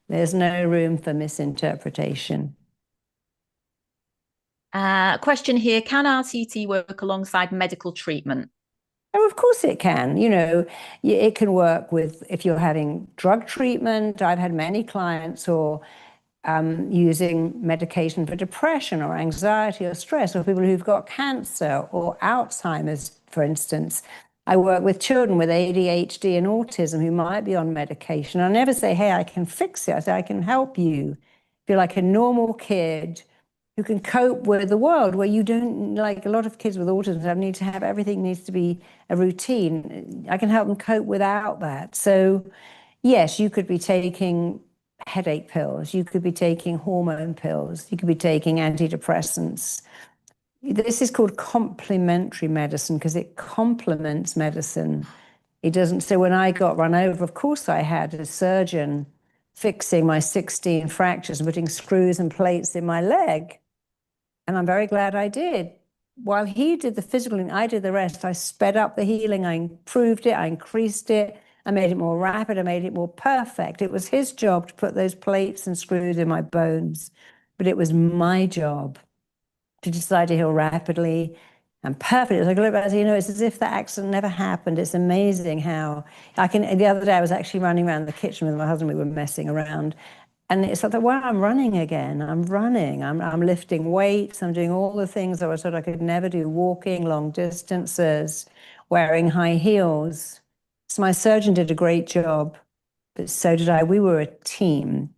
There's no room for misinterpretation. Question here, can RCT work alongside medical treatment? Oh, of course it can. You know, it can work with if you're having drug treatment. I've had many clients or using medication for depression or anxiety or stress, or people who've got cancer or Alzheimer's, for instance. I work with children with ADHD and autism who might be on medication. I never say, hey, I can fix it. I say, I can help you. Feel like a normal kid who can cope with the world, where you don't, like a lot of kids with autism need to have, everything needs to be a routine. I can help them cope without that. So yes, you could be taking headache pills, you could be taking hormone pills, you could be taking antidepressants. This is called complementary medicine because it complements medicine. It doesn't. So when I got run over, of course I had a surgeon fixing my 16 fractures and putting screws and plates in my leg. And I'm very glad I did. While he did the physical and I did the rest, I sped up the healing, I improved it, I increased it, I made it more rapid, I made it more perfect. It was his job to put those plates and screws in my bones, but it was my job to decide to heal rapidly and perfectly. It's like, look back, you know, it's as if that accident never happened. It's amazing how I can. The other day, I was actually running around the kitchen with my husband. We were messing around, and it's like, wow, I'm running again. I'm running. I'm lifting weights. I'm doing all the things that I thought I could never do: walking long distances, wearing high heels. So my surgeon did a great job, but so did I. We were a team.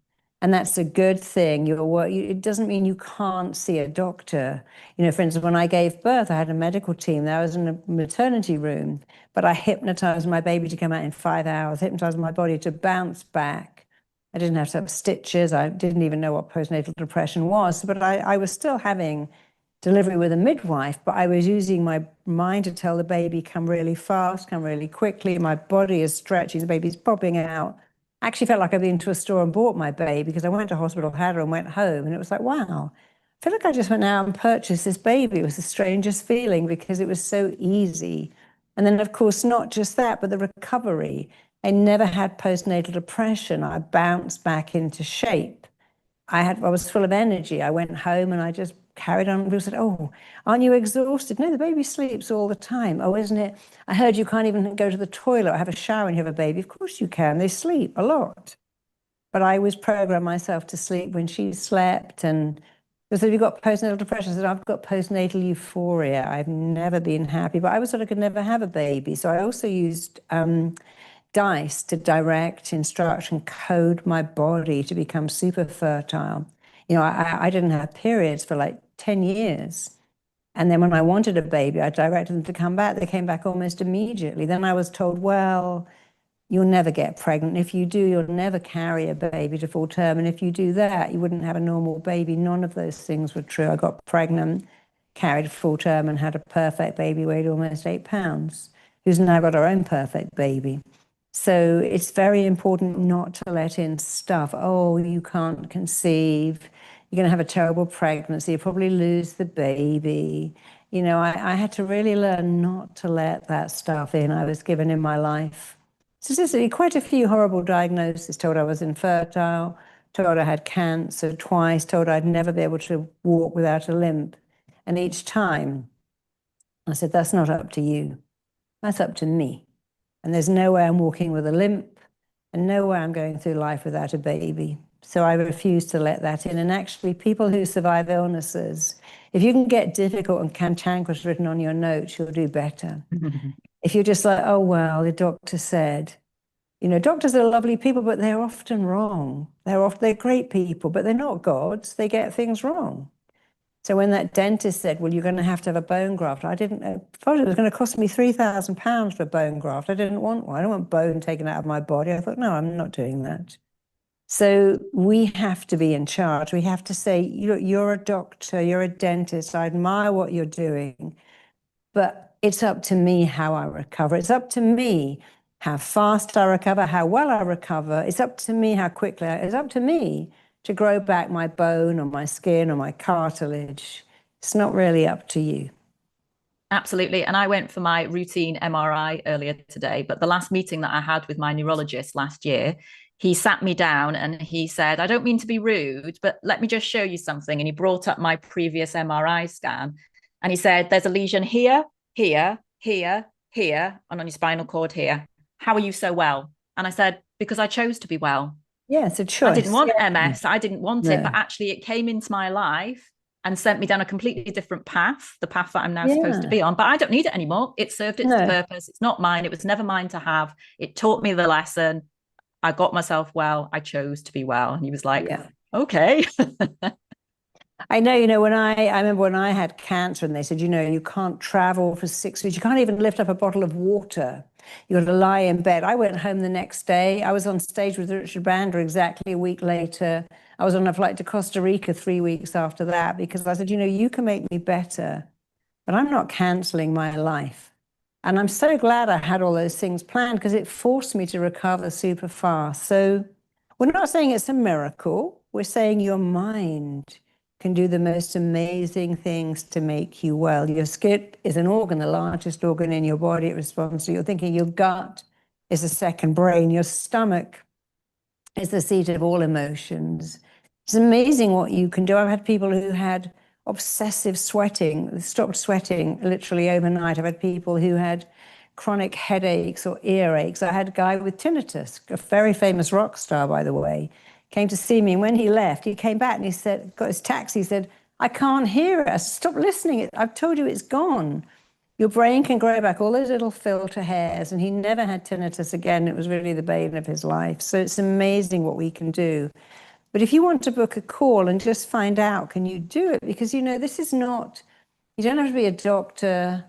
And that's a good thing. It doesn't mean you can't see a doctor. You know, for instance, when I gave birth, I had a medical team. I was in a maternity room, but I hypnotized my baby to come out in 5 hours, hypnotized my body to bounce back. I didn't have to have stitches. I didn't even know what postnatal depression was, but I was still having delivery with a midwife, but I was using my mind to tell the baby, come really fast, come really quickly. My body is stretching, the baby's popping out. I actually felt like I'd been to a store and bought my baby because I went to hospital, had her and went home. And it was like, wow, I feel like I just went out and purchased this baby. It was the strangest feeling because it was so easy. And then, of course, not just that, but the recovery. I never had postnatal depression. I bounced back into shape. I was full of energy. I went home and I just carried on. People said, oh, aren't you exhausted? No, the baby sleeps all the time. Oh, isn't it? I heard you can't even go to the toilet or have a shower when you have a baby. Of course you can. They sleep a lot. But I always programmed myself to sleep when she slept. And they said, have you got postnatal depression? I said, I've got postnatal euphoria. I've never been happy, but I was thought I could never have a baby. So I also used dice to direct, instruct, and code my body to become super fertile. You know, I didn't have periods for like 10 years. And then when I wanted a baby, I directed them to come back. They came back almost immediately. Then I was told, well, you'll never get pregnant. If you do, you'll never carry a baby to full term. And if you do that, you wouldn't have a normal baby. None of those things were true. I got pregnant, carried full term, and had a perfect baby, weighed almost 8 pounds, who's now got her own perfect baby. So it's very important not to let in stuff. Oh, you can't conceive. You're going to have a terrible pregnancy. You'll probably lose the baby. You know, I had to really learn not to let that stuff in I was given in my life. Statistically, quite a few horrible diagnoses, told I was infertile, told I had cancer twice, told I'd never be able to walk without a limp. And each time I said, that's not up to you. That's up to me. And there's no way I'm walking with a limp and no way I'm going through life without a baby. So I refuse to let that in. And actually, people who survive illnesses, if you can get difficult and cantankerous written on your notes, you'll do better. If you're just like, oh, well, the doctor said, you know, doctors are lovely people, but they're often wrong. They're great people, but they're not gods. They get things wrong. So when that dentist said, well, you're going to have a bone graft, I didn't know. I thought it was going to cost me £3,000 for a bone graft. I didn't want one. I don't want bone taken out of my body. I thought, no, I'm not doing that. So we have to be in charge. We have to say, you're a doctor, you're a dentist. I admire what you're doing, but it's up to me how I recover. It's up to me how fast I recover, how well I recover. It's up to me how quickly. It's up to me to grow back my bone or my skin or my cartilage. It's not really up to you. Absolutely. And I went for my routine MRI earlier today, but the last meeting that I had with my neurologist last year, he sat me down and he said, I don't mean to be rude, but let me just show you something. And he brought up my previous MRI scan. And he said, there's a lesion here, here, here, here, and on your spinal cord here. How are you so well? And I said, because I chose to be well. Yeah, it's a choice. I didn't want Yeah. MS. I didn't want it, but actually it came into my life and sent me down a completely different path, the path that I'm now supposed to be on. But I don't need it anymore. It served its purpose. It's not mine. It was never mine to have. It taught me the lesson. I got myself well. I chose to be well. And he was like, okay. I know, when I remember when I had cancer and they said, you can't travel for 6 weeks. You can't even lift up a bottle of water. You got to lie in bed. I went home the next day. I was on stage with Richard Bandler exactly a week later. I was on a flight to Costa Rica 3 weeks after that because I said, you can make me better, but I'm not canceling my life. And I'm so glad I had all those things planned because it forced me to recover super fast. So we're not saying it's a miracle. We're saying your mind can do the most amazing things to make you well. Your skin is an organ, the largest organ in your body. It responds to your thinking. Your gut is a second brain. Your stomach is the seat of all emotions. It's amazing what you can do. I've had people who had obsessive sweating, stopped sweating literally overnight. I've had people who had chronic headaches or earaches. I had a guy with tinnitus, a very famous rock star, by the way, came to see me. And when he left, he came back and he said, got his taxi, he said, I can't hear it. I said, stop listening. I've told you it's gone. Your brain can grow back all those little filter hairs. And he never had tinnitus again. It was really the bane of his life. So it's amazing what we can do. But if you want to book a call and just find out, can you do it? Because, this is not, you don't have to be a doctor,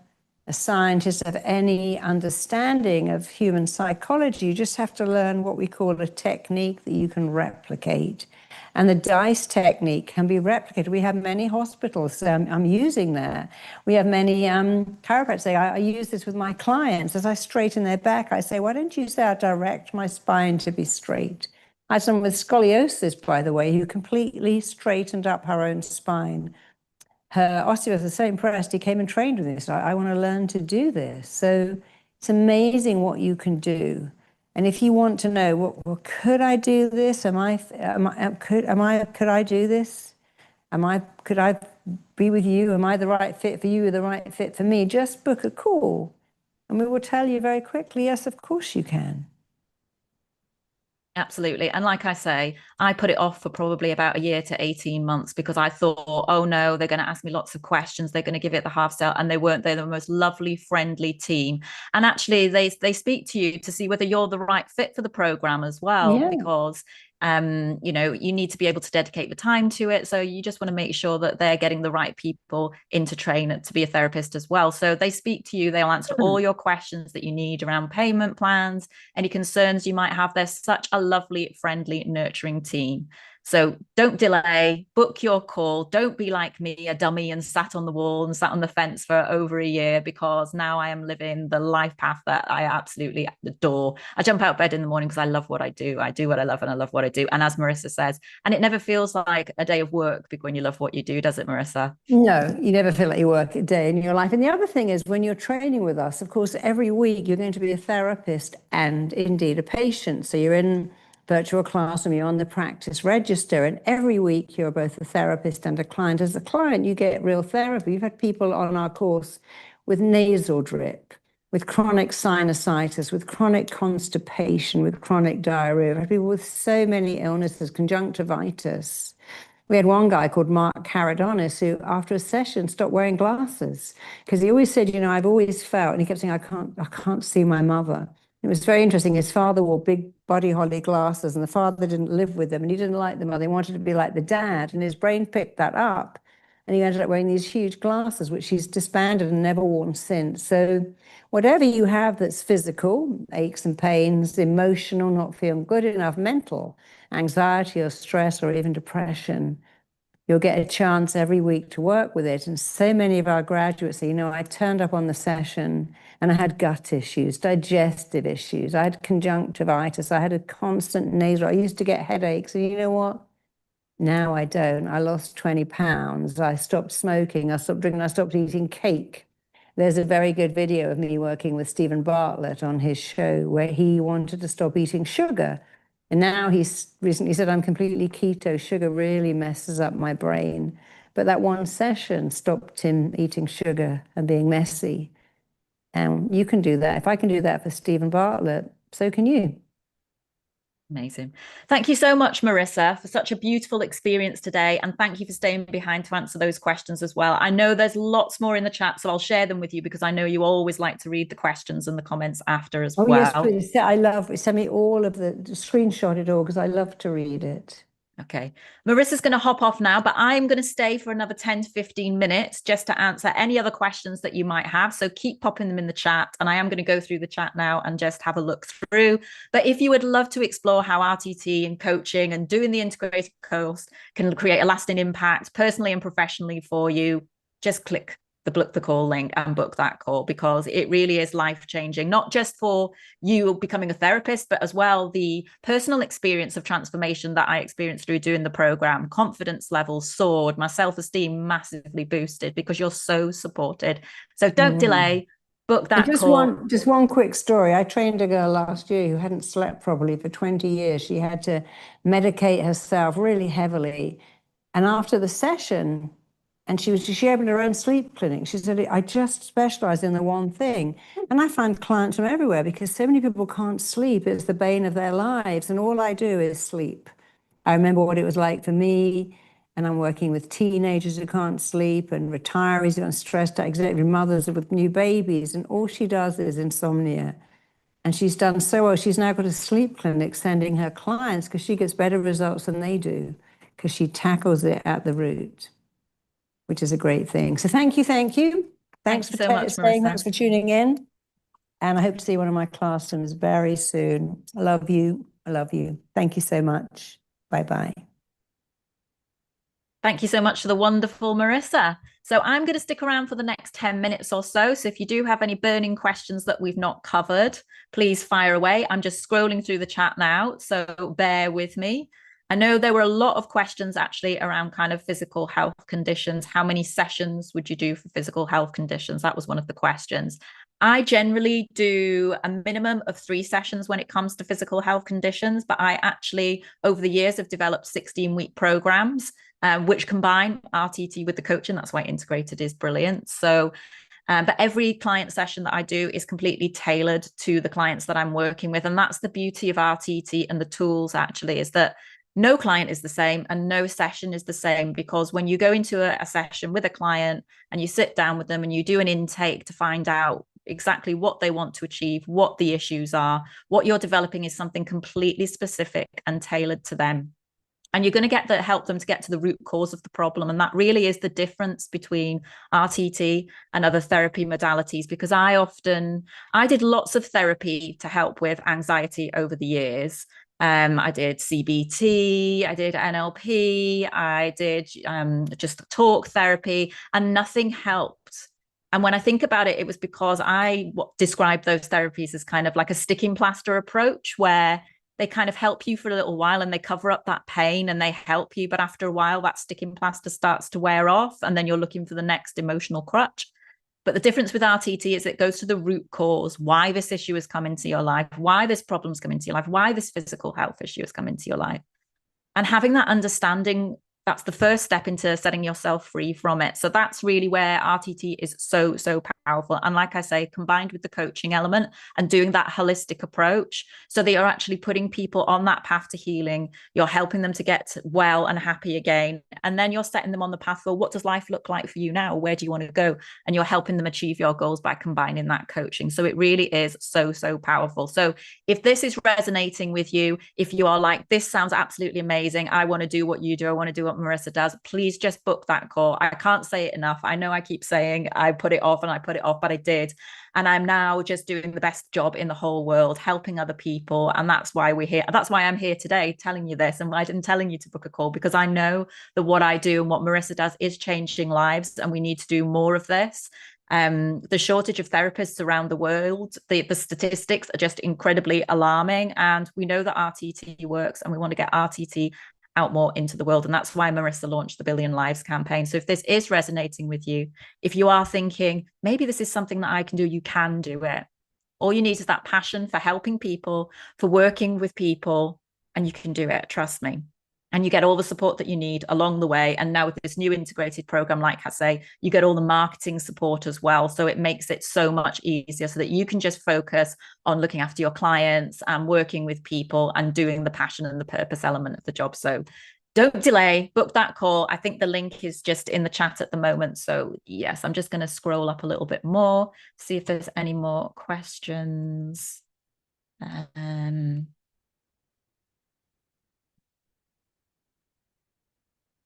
a scientist, have any understanding of human psychology. You just have to learn what we call a technique that you can replicate. And the DICE technique can be replicated. We have many hospitals. I'm using that. We have many chiropractors say, I use this with my clients. As I straighten their back, I say, why don't you say I direct my spine to be straight? I had someone with scoliosis, by the way, who completely straightened up her own spine. Her osteopath was so impressed, he came and trained with me. So I want to learn to do this. So it's amazing what you can do. And if you want to know, well, could I do this? Could I do this? Could I be with you? Am I the right fit for you or the right fit for me? Just book a call and we will tell you very quickly, yes, of course you can. Absolutely. And like I say, I put it off for probably about a year to 18 months because I thought, oh no, they're going to ask me lots of questions. They're going to give it the half sell. And they weren't. They're the most lovely, friendly team. And actually they speak to you to see whether you're the right fit for the program as well, because you need to be able to dedicate the time to it. So you just want to make sure that they're getting the right people in to train to be a therapist as well. So they speak to you, they'll answer all your questions that you need around payment plans, any concerns you might have. They're such a lovely, friendly, nurturing team. So don't delay, book your call. Don't be like me, a dummy, and sat on the wall and sat on the fence for over a year, because now I am living the life path that I absolutely adore. I jump out of bed in the morning because I love what I do. I do what I love and I love what I do. And as Marisa says, and it never feels like a day of work when you love what you do, does it, Marisa? No, you never feel like you work a day in your life. And the other thing is, when you're training with us, of course, every week you're going to be a therapist and indeed a patient. So you're in virtual classroom, you're on the practice register, and every week you're both a therapist and a client. As a client, you get real therapy. We've had people on our course with nasal drip, with chronic sinusitis, with chronic constipation, with chronic diarrhea. We've had people with so many illnesses, conjunctivitis. We had one guy called Mark Caradonis who, after a session, stopped wearing glasses because he always said, I've always felt, and he kept saying, I can't see my mother. It was very interesting. His father wore big Buddy Holly glasses, and the father didn't live with them, and he didn't like the mother. He wanted to be like the dad, and his brain picked that up, and he ended up wearing these huge glasses, which he's disbanded and never worn since. So whatever you have that's physical, aches and pains, emotional, not feeling good enough, mental, anxiety or stress or even depression, you'll get a chance every week to work with it. And so many of our graduates say, I turned up on the session and I had gut issues, digestive issues, I had conjunctivitis, I had a constant nasal, I used to get headaches. And you know what? Now I don't. I lost 20 pounds. I stopped smoking, I stopped drinking, I stopped eating cake. There's a very good video of me working with Stephen Bartlett on his show where he wanted to stop eating sugar. And now he's recently said, I'm completely keto. Sugar really messes up my brain. But that one session stopped him eating sugar and being messy. And you can do that. If I can do that for Stephen Bartlett, so can you. Amazing. Thank you so much, Marisa, for such a beautiful experience today. And thank you for staying behind to answer those questions as well. I know there's lots more in the chat, so I'll share them with you because I know you always like to read the questions and the comments after as well. Yes, please. I love it. Send me all of the screenshot it all because I love to read it. Okay. Marissa's going to hop off now, but I'm going to stay for another 10 to 15 minutes just to answer any other questions that you might have. So keep popping them in the chat. And I am going to go through the chat now and just have a look through. But if you would love to explore how RTT and coaching and doing the integrated course can create a lasting impact personally and professionally for you, just click the book the call link and book that call, because it really is life-changing, not just for you becoming a therapist, but as well the personal experience of transformation that I experienced through doing the program. Confidence levels soared, my self-esteem massively boosted because you're so supported. So don't delay, book that call. Just one quick story. I trained a girl last year who hadn't slept properly for 20 years. She had to medicate herself really heavily. And after the session, and she opened her own sleep clinic. She said, I just specialize in the one thing. And I find clients from everywhere because so many people can't sleep. It's the bane of their lives. And all I do is sleep. I remember what it was like for me. And I'm working with teenagers who can't sleep and retirees who are stressed out, executive mothers with new babies. And all she does is insomnia. And she's done so well. She's now got a sleep clinic sending her clients because she gets better results than they do because she tackles it at the root, which is a great thing. So thank you. Thanks for so much, staying. Marisa. Thanks for tuning in. And I hope to see one of my classrooms very soon. I love you. Thank you so much. Bye-bye. Thank you so much for the wonderful Marisa. So I'm going to stick around for the next 10 minutes or so. So if you do have any burning questions that we've not covered, please fire away. I'm just scrolling through the chat now, so bear with me. I know there were a lot of questions actually around kind of physical health conditions. How many sessions would you do for physical health conditions? That was one of the questions. I generally do a minimum of 3 sessions when it comes to physical health conditions, but I actually, over the years, have developed 16-week programs, which combine RTT with the coaching. That's why integrated is brilliant. So, but every client session that I do is completely tailored to the clients that I'm working with. And that's the beauty of RTT and the tools actually, is that no client is the same and no session is the same, because when you go into a session with a client and you sit down with them and you do an intake to find out exactly what they want to achieve, what the issues are, what you're developing is something completely specific and tailored to them. And you're going to help them to get to the root cause of the problem. And that really is the difference between RTT and other therapy modalities, because I did lots of therapy to help with anxiety over the years. I did CBT, I did NLP, I did just talk therapy, and nothing helped. And when I think about it, it was because I described those therapies as kind of like a sticking plaster approach, where they kind of help you for a little while and they cover up that pain and they help you. But after a while, that sticking plaster starts to wear off and then you're looking for the next emotional crutch. But the difference with RTT is it goes to the root cause, why this issue has come into your life, why this problem's come into your life, why this physical health issue has come into your life. And having that understanding, that's the first step into setting yourself free from it. So that's really where RTT is so, so powerful. And like I say, combined with the coaching element and doing that holistic approach, so that you're actually putting people on that path to healing, you're helping them to get well and happy again. And then you're setting them on the path for what does life look like for you now? Where do you want to go? And you're helping them achieve your goals by combining that coaching. So it really is so, so powerful. So if this is resonating with you, if you are like, this sounds absolutely amazing, I want to do what you do, I want to do what Marisa does, please just book that call. I can't say it enough. I know I keep saying I put it off, but I did. And I'm now just doing the best job in the whole world, helping other people. And that's why we're here. That's why I'm here today telling you this. And I'm telling you to book a call, because I know that what I do and what Marisa does is changing lives. And we need to do more of this. The shortage of therapists around the world, the statistics are just incredibly alarming. And we know that RTT works and we want to get RTT out more into the world. And that's why Marisa launched the Billion Lives campaign. So if this is resonating with you, if you are thinking, maybe this is something that I can do, you can do it. All you need is that passion for helping people, for working with people, and you can do it, trust me. And you get all the support that you need along the way. And now with this new integrated program, like I say, you get all the marketing support as well. So it makes it so much easier so that you can just focus on looking after your clients and working with people and doing the passion and the purpose element of the job. So don't delay, book that call. I think the link is just in the chat at the moment. So yes, I'm just going to scroll up a little bit more, see if there's any more questions.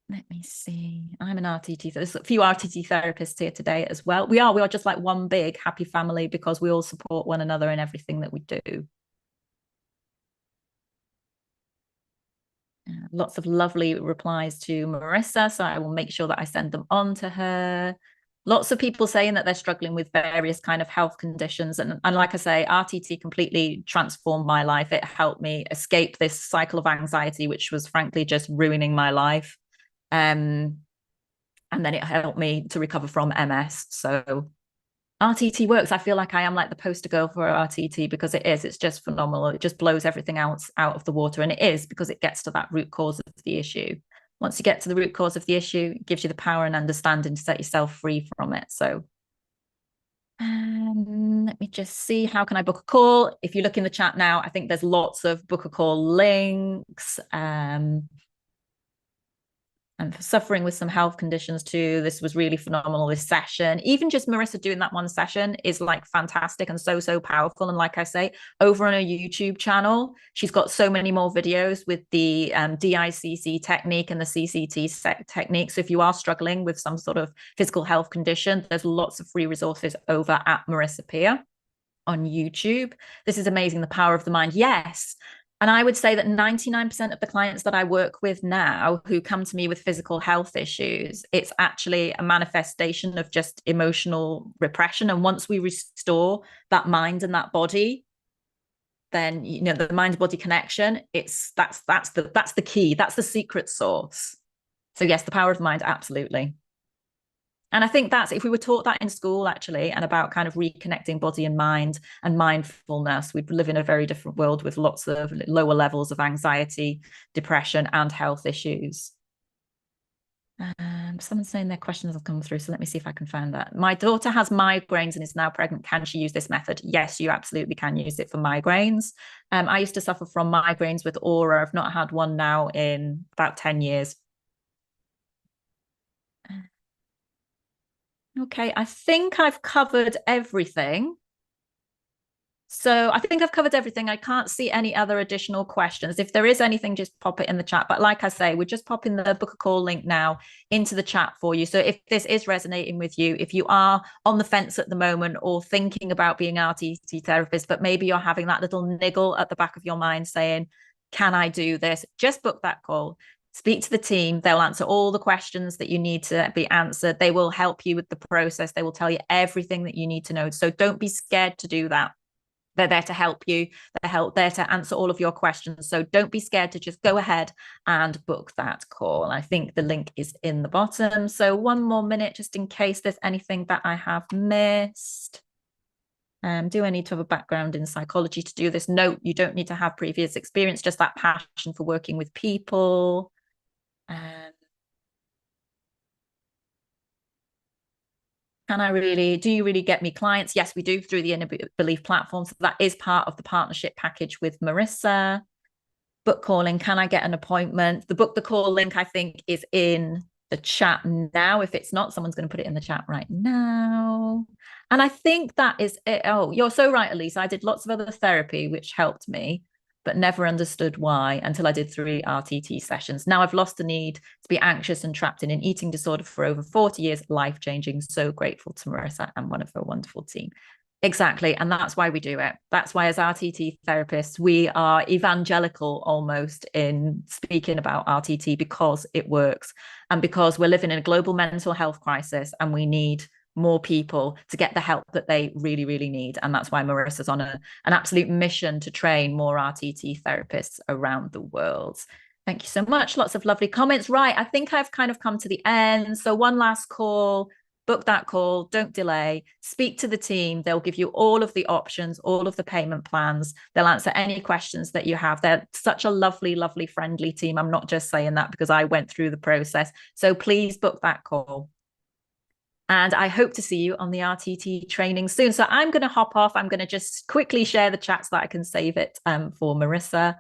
Let me see. I'm an RTT. There's a few RTT therapists here today as well. We are just like one big happy family because we all support one another in everything that we do. Lots of lovely replies to Marisa, so I will make sure that I send them on to her. Lots of people saying that they're struggling with various kind of health conditions. And like I say, RTT completely transformed my life. It helped me escape this cycle of anxiety, which was frankly just ruining my life. And then it helped me to recover from MS. So RTT works. I feel like I am like the poster girl for RTT because it's just phenomenal. It just blows everything else out of the water. And it is because it gets to that root cause of the issue. Once you get to the root cause of the issue, it gives you the power and understanding to set yourself free from it. So let me just see, how can I book a call? If you look in the chat now, I think there's lots of book a call links. And for suffering with some health conditions too, this was really phenomenal, this session. Even just Marisa doing that one session is like fantastic and so powerful. And like I say, over on her YouTube channel, she's got so many more videos with the DICC technique and the CCT technique. So if you are struggling with some sort of physical health condition, there's lots of free resources over at Marisa Peer on YouTube. This is amazing, the power of the mind. Yes. And I would say that 99% of the clients that I work with now who come to me with physical health issues, it's actually a manifestation of just emotional repression. And once we restore that mind and that body, then, you know, the mind-body connection, that's the key. That's the secret sauce. So yes, the power of the mind, absolutely. And I think that's, if we were taught that in school actually, and about kind of reconnecting body and mind and mindfulness, we'd live in a very different world with lots of lower levels of anxiety, depression, and health issues. Someone's saying their questions have come through, so let me see if I can find that. My daughter has migraines and is now pregnant. Can she use this method? Yes, you absolutely can use it for migraines. I used to suffer from migraines with aura. I've not had one now in about 10 years. Okay, I think I've covered everything. So I think I've covered everything. I can't see any other additional questions. If there is anything, just pop it in the chat. But like I say, we're just popping the book a call link now into the chat for you. So if this is resonating with you, if you are on the fence at the moment or thinking about being an RTT therapist, but maybe you're having that little niggle at the back of your mind saying, can I do this? Just book that call. Speak to the team. They'll answer all the questions that you need to be answered. They will help you with the process. They will tell you everything that you need to know. So don't be scared to do that. They're there to help you. They're there to answer all of your questions. So don't be scared to just go ahead and book that call. I think the link is in the bottom. So one more minute, just in case there's anything that I have missed. Do I need to have a background in psychology to do this? No, you don't need to have previous experience, just that passion for working with people. Do you really get me clients? Yes, we do, through the Inner Belief platform. So that is part of the partnership package with Marisa. Book calling, can I get an appointment? The book the call link, I think, is in the chat now. If it's not, someone's going to put it in the chat right now. And I think that is it. Oh, you're so right, Elise. I did lots of other therapy, which helped me, but never understood why until I did 3 RTT sessions. Now I've lost the need to be anxious and trapped in an eating disorder for over 40 years, life-changing. So grateful to Marisa and one of her wonderful team. Exactly. And that's why we do it. That's why as RTT therapists, we are evangelical almost in speaking about RTT, because it works and because we're living in a global mental health crisis and we need more people to get the help that they really, really need. And that's why Marissa's on an absolute mission to train more RTT therapists around the world. Thank you so much. Lots of lovely comments. Right. I think I've kind of come to the end. So one last call. book that call, don't delay, speak to the team. They'll give you all of the options, all of the payment plans. They'll answer any questions that you have. They're such a lovely, lovely, friendly team. I'm not just saying that because I went through the process. So please book that call. And I hope to see you on the RTT training soon. So I'm going to hop off. I'm going to just quickly share the chat so that I can save it for Marisa.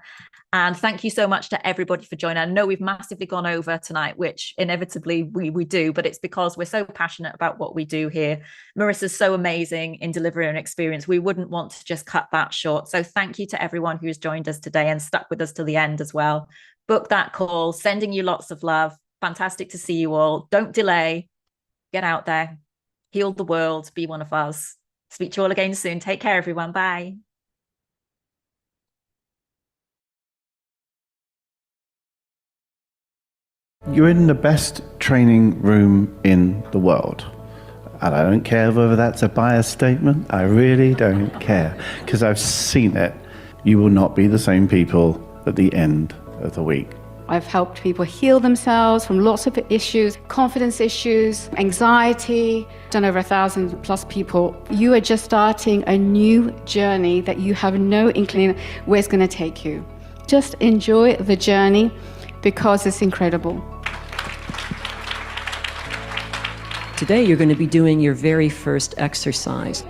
And thank you so much to everybody for joining. I know we've massively gone over tonight, which inevitably we do, but it's because we're so passionate about what we do here. Marisa's so amazing in delivering an experience. We wouldn't want to just cut that short. So thank you to everyone who's joined us today and stuck with us to the end as well. Book that call, sending you lots of love. Fantastic to see you all. Don't delay. Get out there. Heal the world. Be one of us. Speak to you all again soon. Take care, everyone. Bye. You're in the best training room in the world. And I don't care whether that's a biased statement. I really don't care, because I've seen it. You will not be the same people at the end of the week. I've helped people heal themselves from lots of issues, confidence issues, anxiety, done over 1,000+ people. You are just starting a new journey that you have no inkling where it's going to take you. Just enjoy the journey because it's incredible. Today you're going to be doing your very first exercise.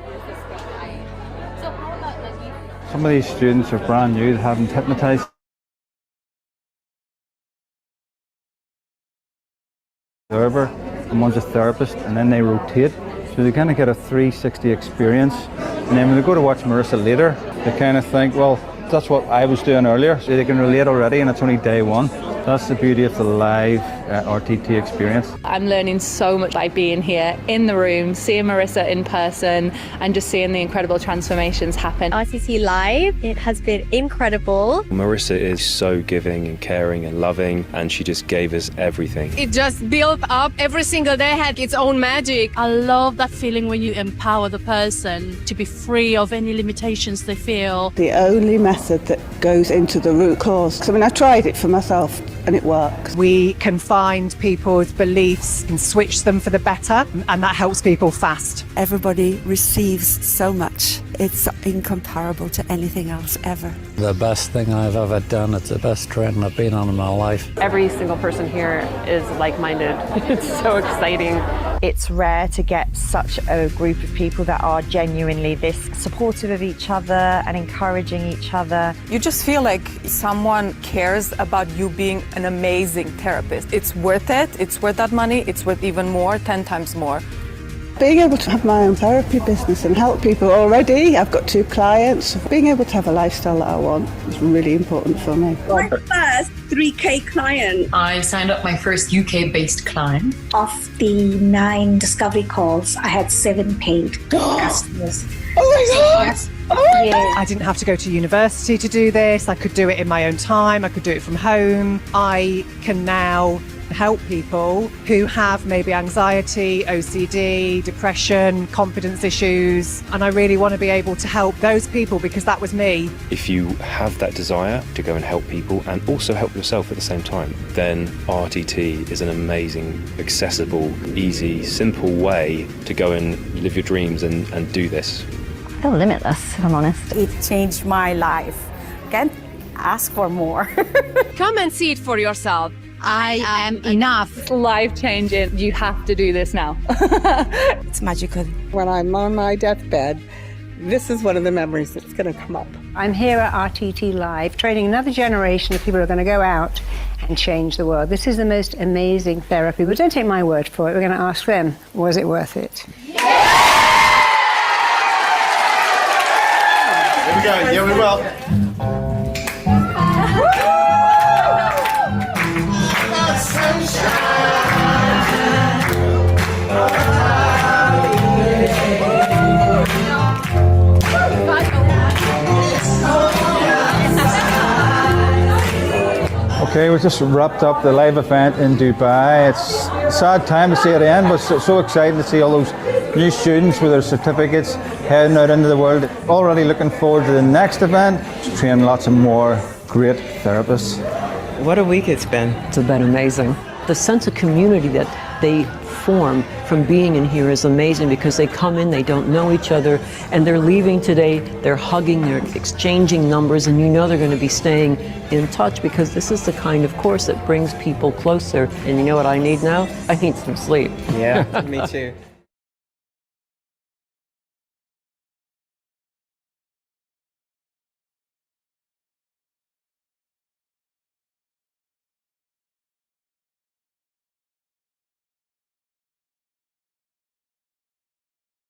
Some of these students are brand new, they haven't hypnotized. Observer, and one's a therapist, and then they rotate, so they kind of get a 360 experience. And then when they go to watch Marisa later, they kind of think, well, that's what I was doing earlier, so they can relate already, and it's only day one. That's the beauty of the live RTT experience. I'm learning so much by being here in the room, seeing Marisa in person, and just seeing the incredible transformations happen. RTT Live, it has been incredible. Marisa is so giving and caring and loving, and she just gave us everything. It just built up. Every single day had its own magic. I love that feeling when you empower the person to be free of any limitations they feel. The only method that goes into the root cause. I mean, I tried it for myself and it works. We can find people's beliefs and switch them for the better, and that helps people fast. Everybody receives so much. It's incomparable to anything else ever. The best thing I've ever done. It's the best training I've been on in my life. Every single person here is like-minded. It's so exciting. It's rare to get such a group of people that are genuinely this supportive of each other and encouraging each other. You just feel like someone cares about you being an amazing therapist. It's worth it. It's worth that money. It's worth even more, 10 times more. Being able to have my own therapy business and help people already, I've got 2 clients. Being able to have a lifestyle that I want is really important for me. My first 3K client. I signed up my first UK-based client. Of the 9 discovery calls, I had 7 paid customers. Oh my God! I didn't have to go to university to do this. I could do it in my own time. I could do it from home. I can now help people who have maybe anxiety, OCD, depression, confidence issues, and I really want to be able to help those people because that was me. If you have that desire to go and help people and also help yourself at the same time, then RTT is an amazing, accessible, easy, simple way to go and live your dreams and do this. I feel limitless, if I'm honest. It changed my life. Can't ask for more. Come and see it for yourself. I am enough. It's life-changing. You have to do this now. It's magical. When I'm on my deathbed, this is one of the memories that's going to come up. I'm here at RTT Live, training another generation of people who are going to go out and change the world. This is the most amazing therapy, but don't take my word for it. We're going to ask them, was it worth it? Yeah! Here we go. Yeah, we will. Okay, we just wrapped up the live event in Dubai. It's a sad time to see it end, but it's so exciting to see all those new students with their certificates heading out into the world. Already looking forward to the next event to train lots of more great therapists. What a week it's been. It's been amazing. The sense of community that they form from being in here is amazing, because they come in, they don't know each other, and they're leaving today, they're hugging, they're exchanging numbers, and you know they're going to be staying in touch, because this is the kind of course that brings people closer. And you know what I need now? I need some sleep. Yeah, me too.